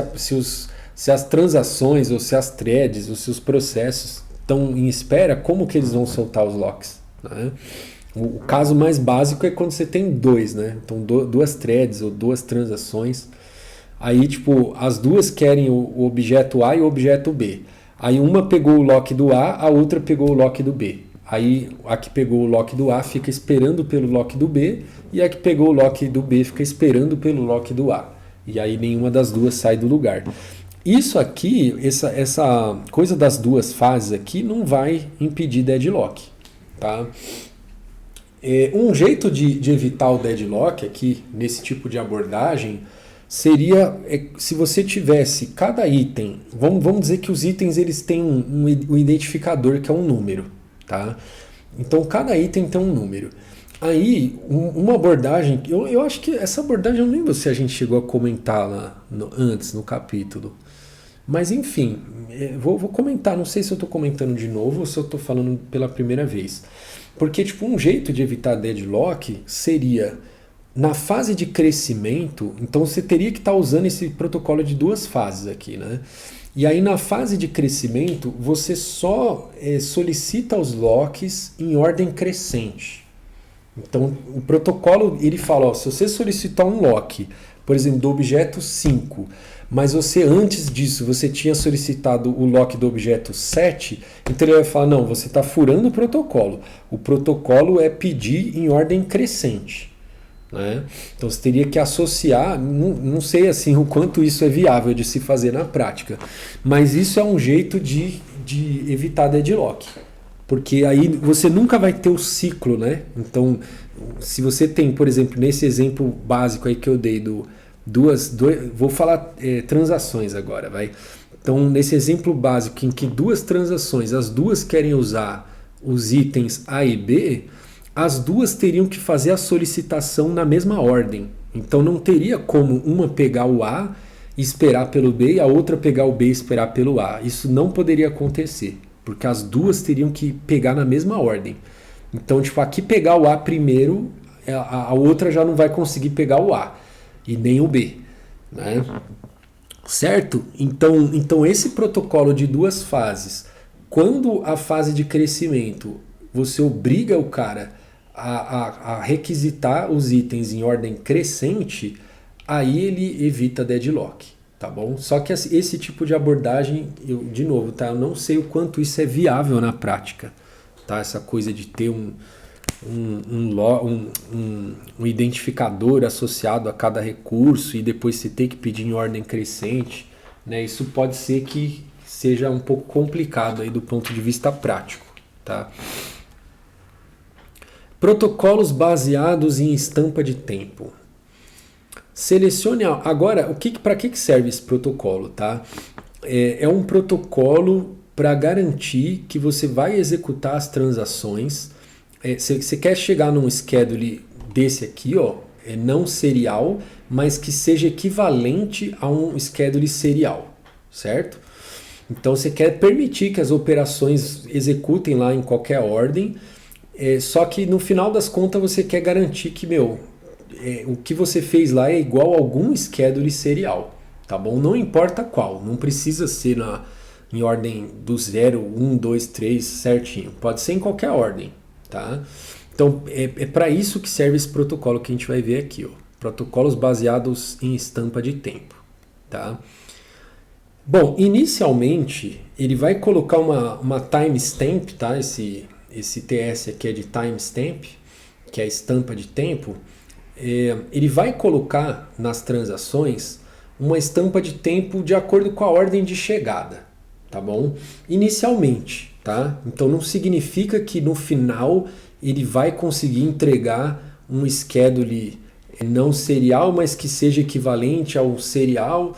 as transações, ou se as threads, ou se os processos estão em espera, como que eles vão soltar os locks, né? O caso mais básico é quando você tem dois, né? Então, duas threads ou duas transações. Aí, tipo, as duas querem o objeto A e o objeto B. Aí uma pegou o lock do A, a outra pegou o lock do B. Aí a que pegou o lock do A fica esperando pelo lock do B, e a que pegou o lock do B fica esperando pelo lock do A. E aí nenhuma das duas sai do lugar. Isso aqui, essa coisa das duas fases aqui não vai impedir deadlock, tá? Um jeito de evitar o deadlock aqui, nesse tipo de abordagem, seria se você tivesse cada item, vamos dizer que os itens eles têm um identificador que é um número, tá? Então cada item tem um número. Aí, uma abordagem, eu acho que essa abordagem, eu não lembro se a gente chegou a comentar lá antes no capítulo. Mas enfim, vou comentar, não sei se eu estou comentando de novo ou se eu estou falando pela primeira vez. Porque tipo, um jeito de evitar deadlock seria, na fase de crescimento, então você teria que estar usando esse protocolo de duas fases aqui, né? E aí na fase de crescimento, você só solicita os locks em ordem crescente. Então, o protocolo, ele fala, ó, se você solicitar um lock, por exemplo, do objeto 5, mas você antes disso, você tinha solicitado o lock do objeto 7, então ele vai falar, não, você está furando o protocolo. O protocolo é pedir em ordem crescente, né? Então, você teria que associar, não sei assim o quanto isso é viável de se fazer na prática, mas isso é um jeito de evitar deadlock. Porque aí você nunca vai ter o ciclo, né? Então, se você tem, por exemplo, nesse exemplo básico aí que eu dei vou falar transações agora, vai. Então, nesse exemplo básico em que duas transações, as duas querem usar os itens A e B, as duas teriam que fazer a solicitação na mesma ordem. Então, não teria como uma pegar o A e esperar pelo B e a outra pegar o B e esperar pelo A. Isso não poderia acontecer, porque as duas teriam que pegar na mesma ordem. Então, tipo, aqui pegar o A primeiro, a outra já não vai conseguir pegar o A e nem o B, né? Certo? Então esse protocolo de duas fases, quando a fase de crescimento você obriga o cara a requisitar os itens em ordem crescente, aí ele evita deadlock. Tá bom? Só que esse tipo de abordagem, de novo, tá? Eu não sei o quanto isso é viável na prática, tá? Essa coisa de ter um identificador associado a cada recurso e depois você ter que pedir em ordem crescente, né? Isso pode ser que seja um pouco complicado aí do ponto de vista prático, tá? Protocolos baseados em estampa de tempo. Selecione agora para que serve esse protocolo, tá? É um protocolo para garantir que você vai executar as transações. Você quer chegar num schedule desse aqui, ó, não serial, mas que seja equivalente a um schedule serial, certo? Então você quer permitir que as operações executem lá em qualquer ordem, só que no final das contas você quer garantir que, o que você fez lá é igual a algum schedule serial, tá bom? Não importa qual, não precisa ser em ordem do 0, 1, 2, 3 certinho, pode ser em qualquer ordem, tá? Então é para isso que serve esse protocolo que a gente vai ver aqui, ó. Protocolos baseados em estampa de tempo, tá? Bom, inicialmente ele vai colocar uma timestamp, tá? Esse TS aqui é de timestamp, que é a estampa de tempo. Ele vai colocar nas transações uma estampa de tempo de acordo com a ordem de chegada, tá bom? Inicialmente, tá? Então não significa que no final ele vai conseguir entregar um schedule não serial, mas que seja equivalente ao serial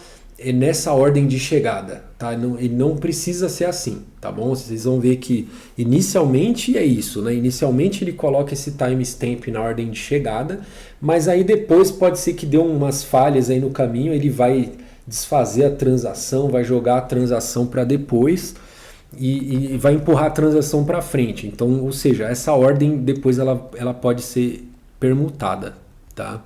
nessa ordem de chegada, tá? Ele não precisa ser assim, tá bom? Vocês vão ver que inicialmente é isso, né? Inicialmente ele coloca esse timestamp na ordem de chegada, mas aí depois pode ser que dê umas falhas aí no caminho, ele vai desfazer a transação, vai jogar a transação para depois e vai empurrar a transação para frente. Então, ou seja, essa ordem depois ela pode ser permutada, tá?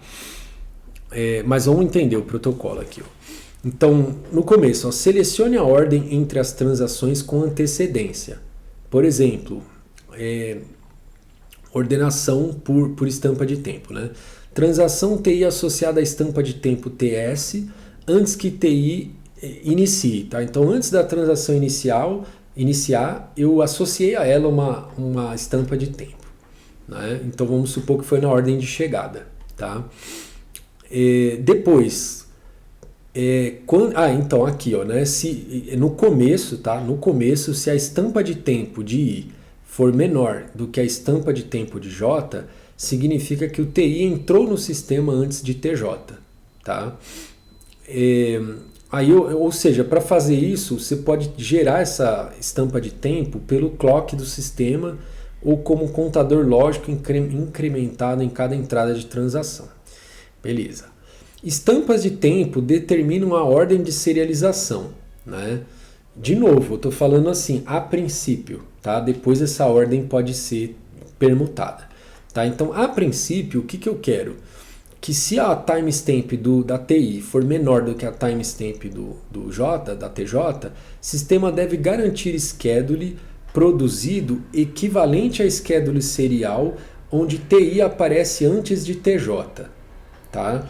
Mas vamos entender o protocolo aqui, ó. Então, no começo, ó, selecione a ordem entre as transações com antecedência. Por exemplo, ordenação por estampa de tempo, né? Transação TI associada à estampa de tempo TS antes que TI inicie, tá? Então, antes da transação iniciar, eu associei a ela uma estampa de tempo, né? Então, vamos supor que foi na ordem de chegada, tá? Depois... então aqui, ó, né? No começo, tá? No começo, se a estampa de tempo de I for menor do que a estampa de tempo de J, significa que o TI entrou no sistema antes de TJ, tá? Ou seja, para fazer isso, você pode gerar essa estampa de tempo pelo clock do sistema ou como contador lógico incrementado em cada entrada de transação. Beleza. Estampas de tempo determinam a ordem de serialização, né? De novo, eu estou falando assim, a princípio, tá? Depois essa ordem pode ser permutada, tá? Então, a princípio, o que eu quero? Que se a timestamp da TI for menor do que a timestamp da TJ, o sistema deve garantir schedule produzido equivalente a schedule serial onde TI aparece antes de TJ, tá?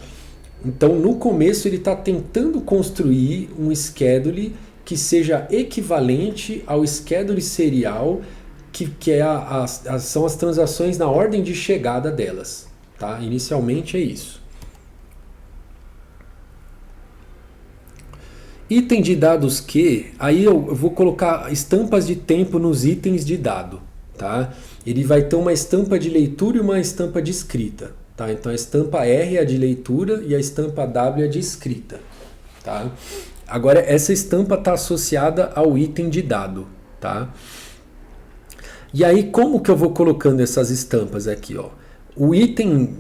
Então, no começo, ele está tentando construir um schedule que seja equivalente ao schedule serial, que são as transações na ordem de chegada delas. Tá? Inicialmente é isso. Item de dados que, aí eu vou colocar estampas de tempo nos itens de dado. Tá? Ele vai ter uma estampa de leitura e uma estampa de escrita. Tá? Então a estampa R é a de leitura e a estampa W é a de escrita. Tá? Agora essa estampa está associada ao item de dado. Tá? E aí como que eu vou colocando essas estampas aqui? Ó? O item,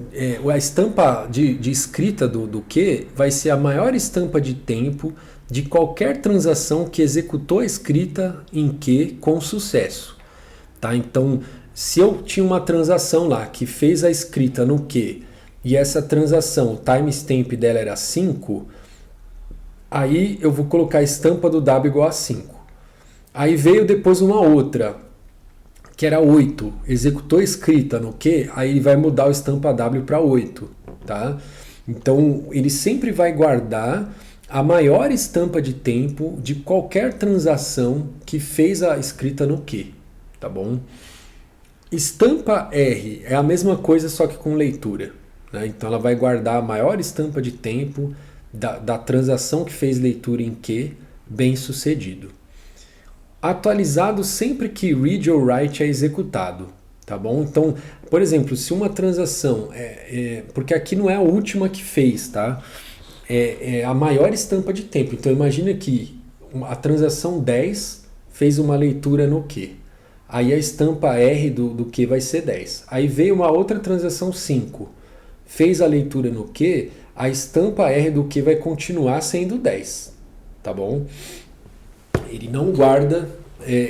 a estampa de escrita do Q vai ser a maior estampa de tempo de qualquer transação que executou a escrita em Q com sucesso. Tá? Então... se eu tinha uma transação lá que fez a escrita no Q e essa transação, o timestamp dela era 5, aí eu vou colocar a estampa do W igual a 5. Aí veio depois uma outra, que era 8, executou a escrita no Q, aí ele vai mudar o estampa W para 8. Tá? Então ele sempre vai guardar a maior estampa de tempo de qualquer transação que fez a escrita no Q. Tá bom? Estampa R é a mesma coisa, só que com leitura, né? Então ela vai guardar a maior estampa de tempo da transação que fez leitura em Q, bem sucedido. Atualizado sempre que read ou write é executado. tá bom? Então, por exemplo, se uma transação, porque aqui não é a última que fez, tá? É a maior estampa de tempo. Então imagina que a transação 10 fez uma leitura no Q. Aí a estampa R do Q vai ser 10. Aí veio uma outra transação 5, fez a leitura no Q, a estampa R do Q vai continuar sendo 10, tá bom? Ele não guarda...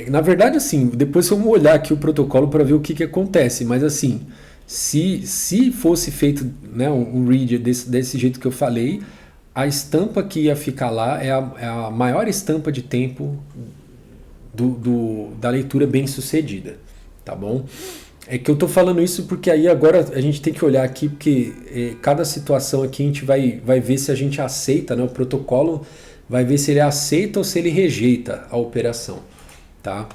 na verdade, assim, depois vamos olhar aqui o protocolo para ver o que acontece, mas assim, se fosse feito, né, um read desse jeito que eu falei, a estampa que ia ficar lá é a maior estampa de tempo da leitura bem sucedida, tá bom? É que eu tô falando isso porque aí agora a gente tem que olhar aqui, porque cada situação aqui a gente vai ver se a gente aceita, né? O protocolo vai ver se ele aceita ou se ele rejeita a operação, tá?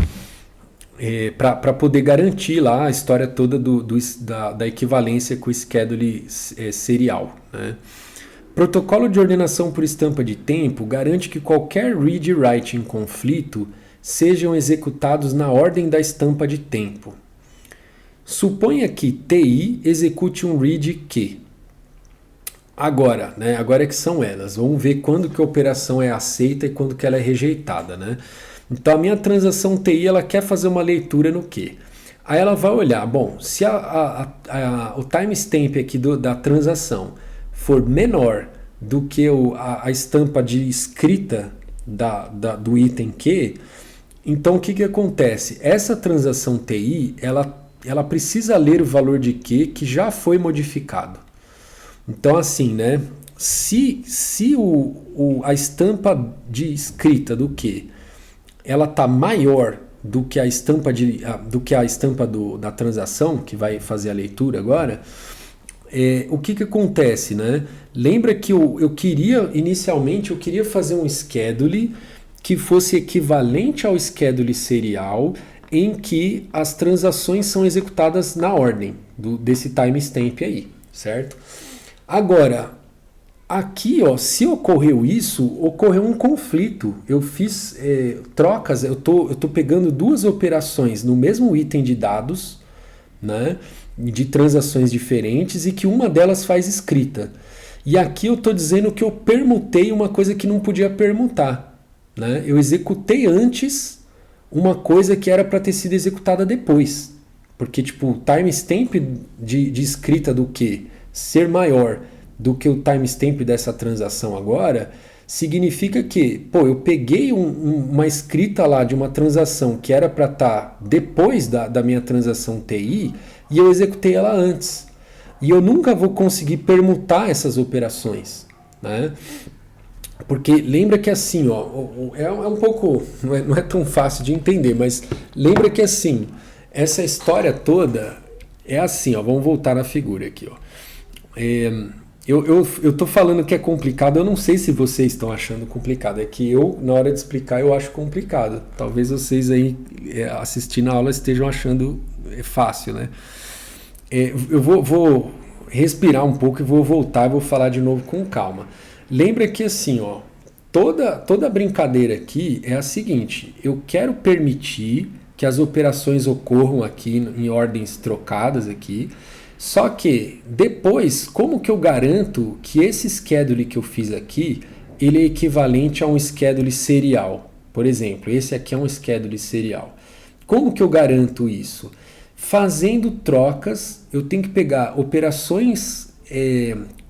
Para poder garantir lá a história toda da equivalência com o schedule serial, né? Protocolo de ordenação por estampa de tempo garante que qualquer read e write em conflito sejam executados na ordem da estampa de tempo. Suponha que TI execute um read Q. Agora, né? Agora é que são elas. Vamos ver quando que a operação é aceita e quando que ela é rejeitada, né? Então a minha transação TI ela quer fazer uma leitura no Q. Aí ela vai olhar, bom, se o timestamp aqui da transação for menor do que a estampa de escrita do item Q, então o que acontece? Essa transação TI, ela precisa ler o valor de Q que já foi modificado. Então assim, né? Se a estampa de escrita do Q ela está maior do que a estampa da transação, que vai fazer a leitura agora, o que acontece, né? Lembra que inicialmente eu queria fazer um schedule que fosse equivalente ao schedule serial em que as transações são executadas na ordem desse timestamp aí, certo? Agora, aqui, ó, se ocorreu isso, ocorreu um conflito. Eu fiz trocas, eu tô pegando duas operações no mesmo item de dados, né, de transações diferentes e que uma delas faz escrita. E aqui eu estou dizendo que eu permutei uma coisa que não podia permutar, né? Eu executei antes uma coisa que era para ter sido executada depois. Porque tipo, o timestamp de escrita do Q ser maior do que o timestamp dessa transação agora, significa que, eu peguei uma escrita lá de uma transação que era para estar depois da minha transação TI e eu executei ela antes. E eu nunca vou conseguir permutar essas operações, né? Porque lembra que assim, ó, é um pouco, não é tão fácil de entender, mas lembra que assim, essa história toda é assim, ó, vamos voltar na figura aqui, ó. Eu tô falando que é complicado, eu não sei se vocês estão achando complicado, é que na hora de explicar, eu acho complicado. Talvez vocês aí assistindo a aula estejam achando fácil, né? Eu vou respirar um pouco e vou voltar e vou falar de novo com calma. Lembra que assim, ó, toda brincadeira aqui é a seguinte, eu quero permitir que as operações ocorram aqui em ordens trocadas aqui, só que depois, como que eu garanto que esse schedule que eu fiz aqui, ele é equivalente a um schedule serial? Por exemplo, esse aqui é um schedule serial. Como que eu garanto isso? Fazendo trocas, eu tenho que pegar operações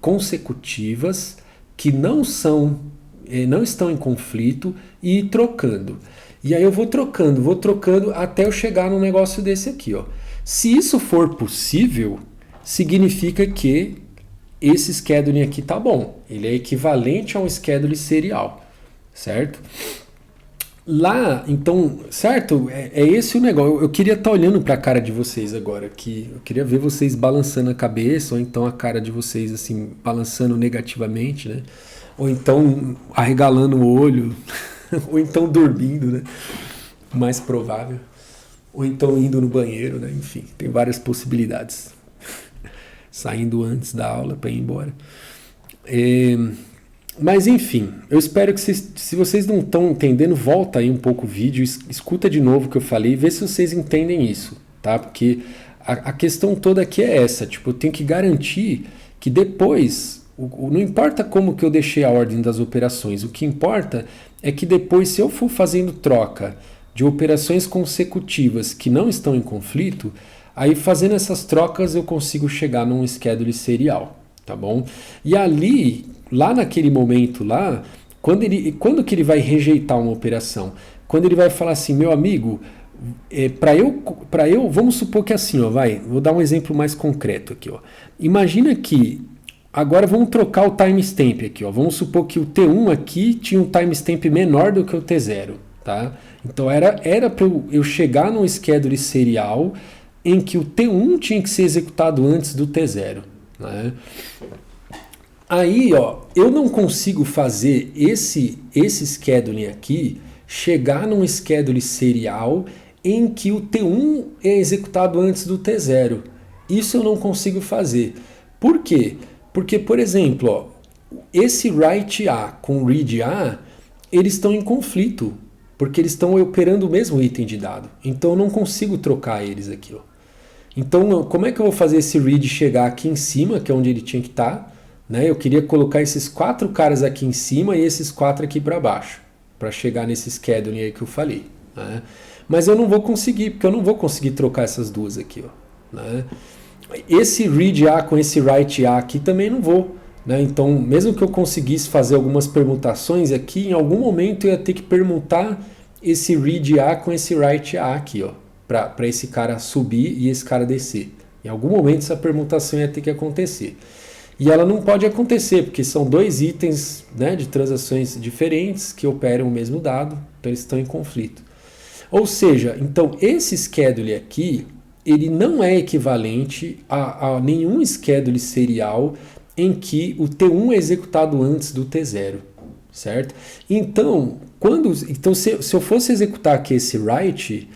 consecutivas que não estão em conflito e ir trocando. E aí eu vou trocando até eu chegar num negócio desse aqui, ó. Se isso for possível, significa que esse scheduling aqui tá bom. Ele é equivalente a um schedule serial, certo? Lá, então, certo? É esse o negócio. Eu queria estar olhando para a cara de vocês agora, que eu queria ver vocês balançando a cabeça, ou então a cara de vocês assim balançando negativamente, né? Ou então arregalando o olho, ou então dormindo, né? Mais provável. Ou então indo no banheiro, né? Enfim, tem várias possibilidades. Saindo antes da aula para ir embora. Mas enfim, eu espero que se vocês não estão entendendo, volta aí um pouco o vídeo, escuta de novo o que eu falei e vê se vocês entendem isso, tá? Porque a questão toda aqui é essa, tipo, eu tenho que garantir que depois, não importa como que eu deixei a ordem das operações, o que importa é que depois, se eu for fazendo troca de operações consecutivas que não estão em conflito, aí fazendo essas trocas eu consigo chegar num schedule serial, tá bom? E ali, lá naquele momento lá, quando que ele vai rejeitar uma operação? Quando ele vai falar assim, meu amigo, para eu, vamos supor que assim, ó, vou dar um exemplo mais concreto aqui, ó. Imagina que agora vamos trocar o timestamp aqui, ó. Vamos supor que o T1 aqui tinha um timestamp menor do que o T0, tá? Então era para eu chegar num schedule serial em que o T1 tinha que ser executado antes do T0, né? Aí, ó, eu não consigo fazer esse scheduling aqui chegar num schedule serial em que o T1 é executado antes do T0. Isso eu não consigo fazer. Por quê? Porque, por exemplo, ó, esse write A com read A, eles estão em conflito, porque eles estão operando o mesmo item de dado. Então eu não consigo trocar eles aqui, ó. Então, como é que eu vou fazer esse read chegar aqui em cima, que é onde ele tinha que estar, né? Eu queria colocar esses 4 caras aqui em cima e esses 4 aqui para baixo, para chegar nesse scheduling aí que eu falei, né? Mas eu não vou conseguir, porque eu não vou conseguir trocar essas duas aqui, ó, né? Esse read A com esse write A aqui também não vou, né? Então, mesmo que eu conseguisse fazer algumas permutações aqui, em algum momento eu ia ter que permutar esse read A com esse write A aqui, ó, para esse cara subir e esse cara descer. Em algum momento essa permutação ia ter que acontecer. E ela não pode acontecer, porque são 2 itens, né, de transações diferentes que operam o mesmo dado, então eles estão em conflito. Ou seja, então esse schedule aqui, ele não é equivalente a nenhum schedule serial em que o T1 é executado antes do T0, certo? Então, se eu fosse executar aqui esse write,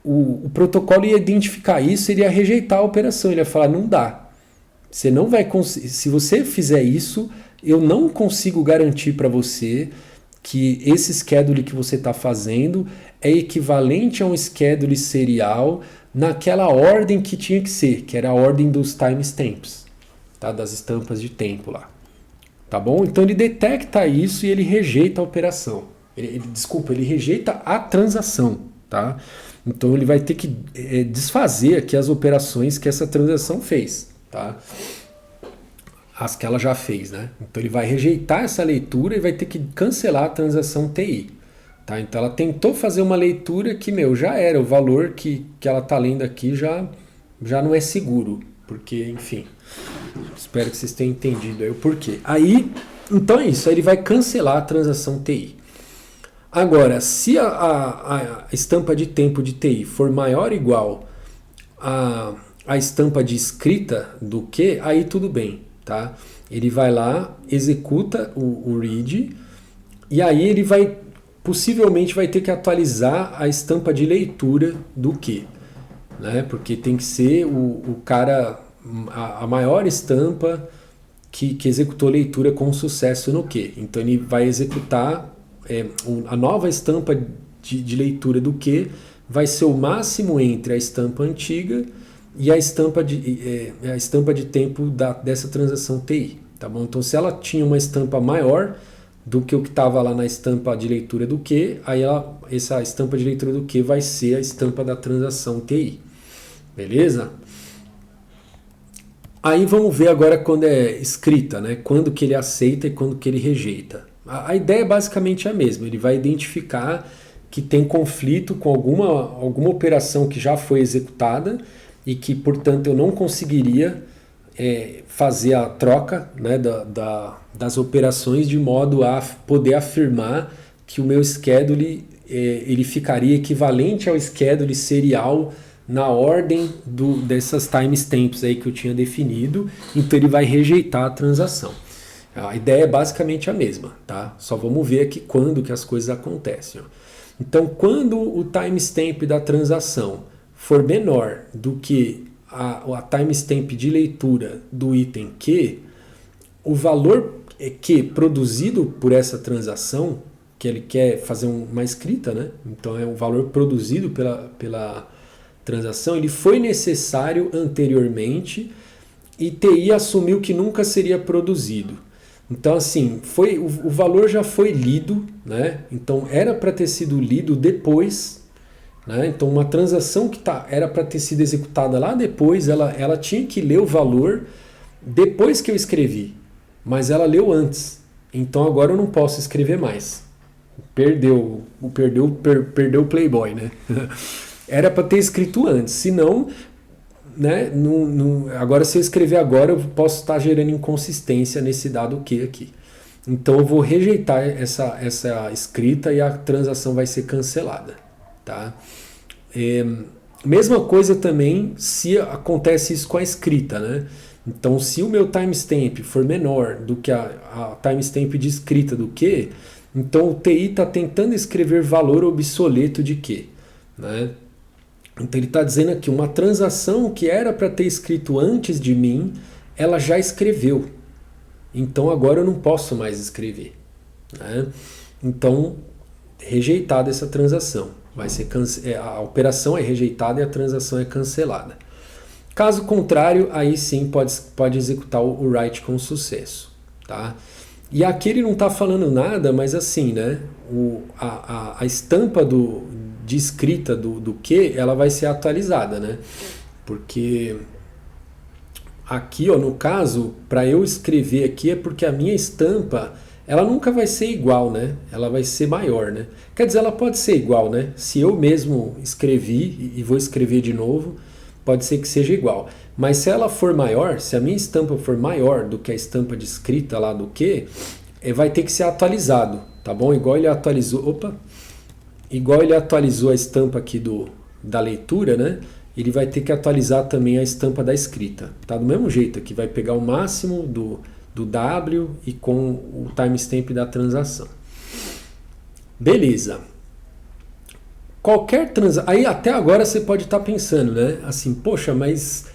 o protocolo ia identificar isso, ele ia rejeitar a operação, ele ia falar, não dá. Você não vai conseguir. Se você fizer isso, eu não consigo garantir para você que esse schedule que você está fazendo é equivalente a um schedule serial naquela ordem que tinha que ser, que era a ordem dos timestamps, tá? Das estampas de tempo lá. Tá bom? Então ele detecta isso e ele rejeita a operação. Ele rejeita a transação, tá? Então ele vai ter que desfazer aqui as operações que essa transação fez, tá? As que ela já fez, né? Então ele vai rejeitar essa leitura e vai ter que cancelar a transação TI, tá? Então ela tentou fazer uma leitura que, já era, o valor que ela tá lendo aqui já não é seguro, porque, enfim, espero que vocês tenham entendido aí o porquê. Aí, então é isso, aí ele vai cancelar a transação TI. Agora, se a estampa de tempo de TI for maior ou igual a estampa de escrita do que, aí tudo bem, tá? Ele vai lá, executa o read, e aí ele possivelmente vai ter que atualizar a estampa de leitura do que, né? Porque tem que ser o cara, a maior estampa que executou leitura com sucesso no que. Então ele vai executar a nova estampa de leitura do que vai ser o máximo entre a estampa antiga e a estampa de tempo dessa transação TI, tá bom? Então se ela tinha uma estampa maior do que o que estava lá na estampa de leitura do que, aí essa estampa de leitura do que vai ser a estampa da transação TI, beleza? Aí vamos ver agora quando é escrita, né? Quando que ele aceita e quando que ele rejeita. A ideia é basicamente a mesma, ele vai identificar que tem conflito com alguma operação que já foi executada e que, portanto, eu não conseguiria fazer a troca, né, das operações de modo a poder afirmar que o meu schedule ele ficaria equivalente ao schedule serial na ordem dessas timestamps aí que eu tinha definido, então ele vai rejeitar a transação. A ideia é basicamente a mesma, tá? Só vamos ver aqui quando que as coisas acontecem, ó. Então, quando o timestamp da transação for menor do que a timestamp de leitura do item Q, o valor Q produzido por essa transação, que ele quer fazer uma escrita, né? Então é o valor produzido pela transação, ele foi necessário anteriormente e TI assumiu que nunca seria produzido. Então, assim, o valor já foi lido, né? Então, era para ter sido lido depois, né? Então, uma transação que era para ter sido executada lá depois, ela tinha que ler o valor depois que eu escrevi, mas ela leu antes. Então, agora eu não posso escrever mais. Perdeu o Playboy, né? Era para ter escrito antes, senão, né? Agora, se eu escrever agora, eu posso estar gerando inconsistência nesse dado Q aqui. Então, eu vou rejeitar essa escrita e a transação vai ser cancelada, tá? Mesma coisa também se acontece isso com a escrita, né? Então, se o meu timestamp for menor do que a timestamp de escrita do Q, então o TI está tentando escrever valor obsoleto de Q, né? Então ele está dizendo aqui, uma transação que era para ter escrito antes de mim, ela já escreveu. Então agora eu não posso mais escrever, né? Então, rejeitada essa transação. A operação é rejeitada e a transação é cancelada. Caso contrário, aí sim pode executar o write com sucesso, tá? E aqui ele não está falando nada, mas assim, né? A estampa de escrita do Q, ela vai ser atualizada, né? Porque aqui, ó, no caso, para eu escrever aqui é porque a minha estampa, ela nunca vai ser igual, né? Ela vai ser maior, né? Quer dizer, ela pode ser igual, né? Se eu mesmo escrevi e vou escrever de novo, pode ser que seja igual. Mas se ela for maior, se a minha estampa for maior do que a estampa de escrita lá do Q, vai ter que ser atualizado, tá bom? Igual ele atualizou a estampa aqui da leitura, né? Ele vai ter que atualizar também a estampa da escrita, tá? Do mesmo jeito aqui, vai pegar o máximo do W e com o timestamp da transação. Beleza. Aí até agora você pode estar pensando, né? Assim, poxa, mas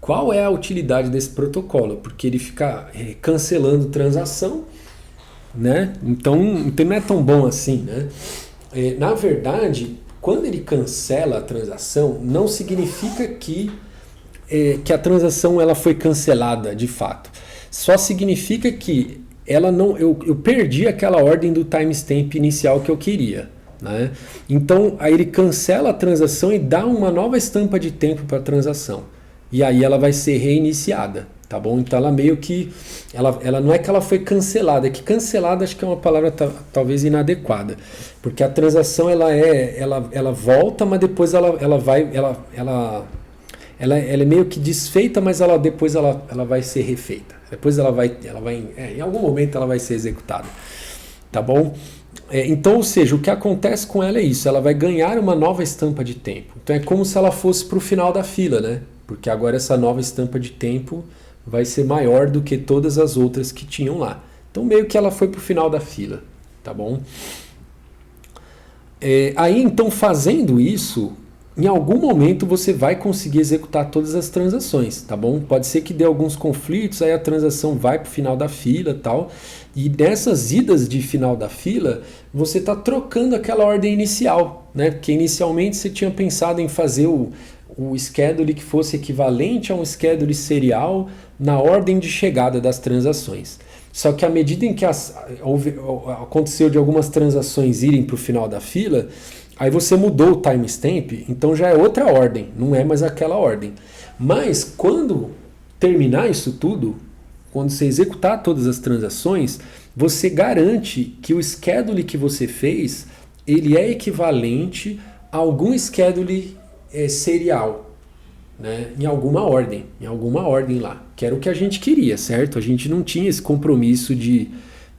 qual é a utilidade desse protocolo? Porque ele fica cancelando transação, né? Então não é tão bom assim, né? Na verdade, quando ele cancela a transação, não significa que a transação ela foi cancelada de fato. Só significa que eu perdi aquela ordem do timestamp inicial que eu queria, né? Então, aí ele cancela a transação e dá uma nova estampa de tempo para a transação. E aí ela vai ser reiniciada, tá bom? Então ela meio que... Ela não é que ela foi cancelada, é que cancelada acho que é uma palavra talvez inadequada. Porque a transação ela volta, mas depois ela é meio que desfeita, mas depois ela vai ser refeita. Depois em algum momento ela vai ser executada, tá bom? Então, ou seja, o que acontece com ela é isso, ela vai ganhar uma nova estampa de tempo. Então é como se ela fosse para o final da fila, né? Porque agora essa nova estampa de tempo vai ser maior do que todas as outras que tinham lá. Então meio que ela foi para o final da fila, tá bom? Aí então fazendo isso, em algum momento você vai conseguir executar todas as transações, tá bom? Pode ser que dê alguns conflitos, aí a transação vai para o final da fila e tal. E nessas idas de final da fila, você está trocando aquela ordem inicial, né? Porque inicialmente você tinha pensado em fazer o schedule que fosse equivalente a um schedule serial na ordem de chegada das transações. Só que à medida em que aconteceu de algumas transações irem para o final da fila, aí você mudou o timestamp, então já é outra ordem, não é mais aquela ordem. Mas quando terminar isso tudo, quando você executar todas as transações, você garante que o schedule que você fez, ele é equivalente a algum schedule serial, né? Em alguma ordem lá, que era o que a gente queria, certo? A gente não tinha esse compromisso de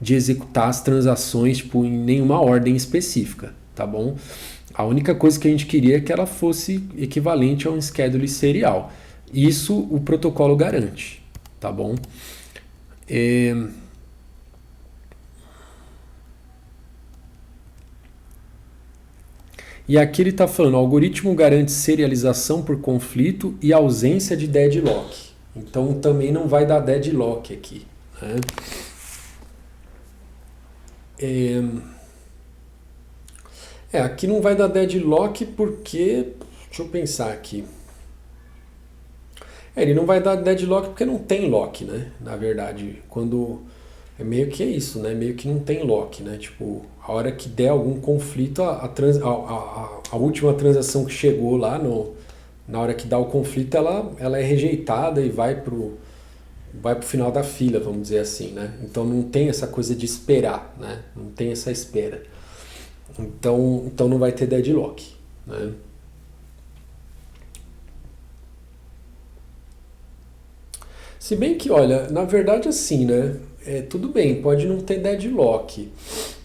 executar as transações tipo, em nenhuma ordem específica, tá bom? A única coisa que a gente queria é que ela fosse equivalente a um schedule serial. Isso o protocolo garante, tá bom? E aqui ele está falando, o algoritmo garante serialização por conflito e ausência de deadlock. Então também não vai dar deadlock aqui, né? Aqui não vai dar deadlock porque Deixa eu pensar aqui. Ele não vai dar deadlock porque não tem lock, né? Na verdade, quando é meio que é isso, né? Meio que não tem lock, né? Tipo, a hora que der algum conflito, a última transação que chegou lá na hora que dá o conflito, ela é rejeitada e vai pro final da fila, vamos dizer assim, né? Então não tem essa coisa de esperar, né? Não tem essa espera. Então não vai ter deadlock, né? Se bem que, olha, na verdade assim, né? Tudo bem, pode não ter deadlock,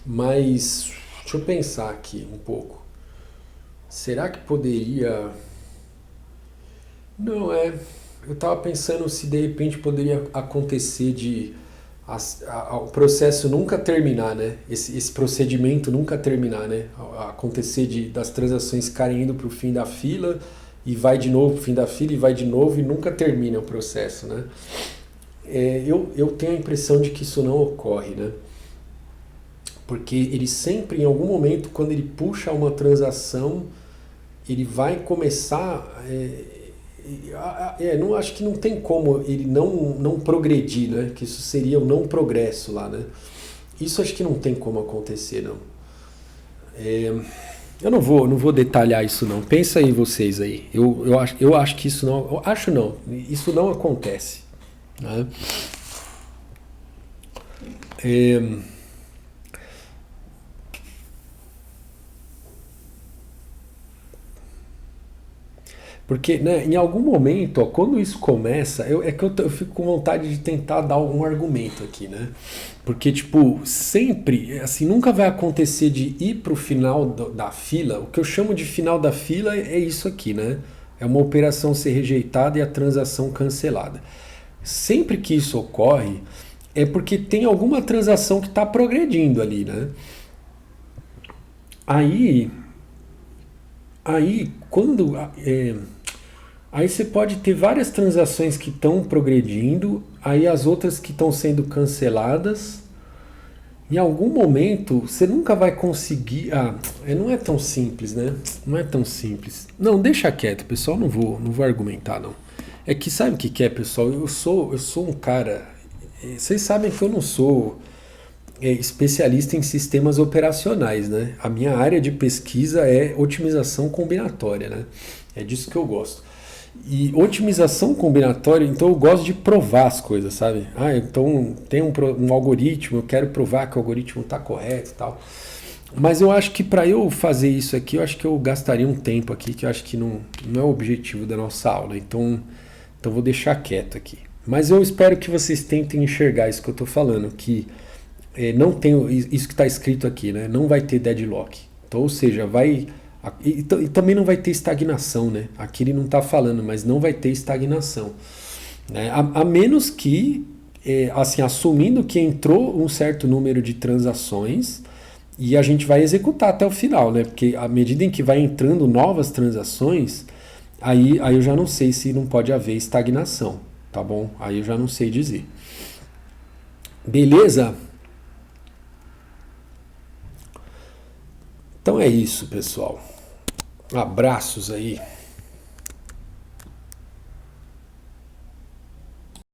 mas deixa eu pensar aqui um pouco. Será que poderia. Não, eu estava pensando se de repente poderia acontecer de o processo nunca terminar, né? Esse procedimento nunca terminar, né? Acontecer das transações ficarem indo para o fim da fila e vai de novo para o fim da fila e vai de novo e nunca termina o processo, né? Eu tenho a impressão de que isso não ocorre, né? Porque ele sempre, em algum momento, quando ele puxa uma transação, ele vai começar. Não, acho que não tem como ele não progredir, né? Que isso seria o não progresso lá, né? Isso acho que não tem como acontecer, não. Eu não vou detalhar isso, não. Pensa aí vocês aí. Eu acho que isso não. Eu acho não. Isso não acontece, né? Porque, né, em algum momento, ó, quando isso começa, eu fico com vontade de tentar dar algum argumento aqui, né? Porque, tipo, sempre, assim, nunca vai acontecer de ir pro final da fila. O que eu chamo de final da fila é isso aqui, né? É uma operação ser rejeitada e a transação cancelada. Sempre que isso ocorre, é porque tem alguma transação que está progredindo ali, né? Aí, quando aí você pode ter várias transações que estão progredindo, aí as outras que estão sendo canceladas. Em algum momento você nunca vai conseguir. Não é tão simples, né? Não é tão simples. Não, deixa quieto, pessoal. Não vou argumentar, não. É que sabe o que é, pessoal? Eu sou um cara. Vocês sabem que eu não sou especialista em sistemas operacionais, né? A minha área de pesquisa é otimização combinatória, né? É disso que eu gosto. E otimização combinatória, então eu gosto de provar as coisas, sabe? Então tem um algoritmo, eu quero provar que o algoritmo está correto e tal. Mas eu acho que para eu fazer isso aqui, eu acho que eu gastaria um tempo aqui, que eu acho que não é o objetivo da nossa aula. Então vou deixar quieto aqui. Mas eu espero que vocês tentem enxergar isso que eu estou falando, que não tem isso que está escrito aqui, né? Não vai ter deadlock. Então, ou seja, e também não vai ter estagnação, né? Aqui ele não está falando, mas não vai ter estagnação, né? A menos que, assim, assumindo que entrou um certo número de transações e a gente vai executar até o final, né? Porque à medida em que vai entrando novas transações, aí eu já não sei se não pode haver estagnação, tá bom? Aí eu já não sei dizer. Beleza? Então é isso, pessoal. Abraços aí.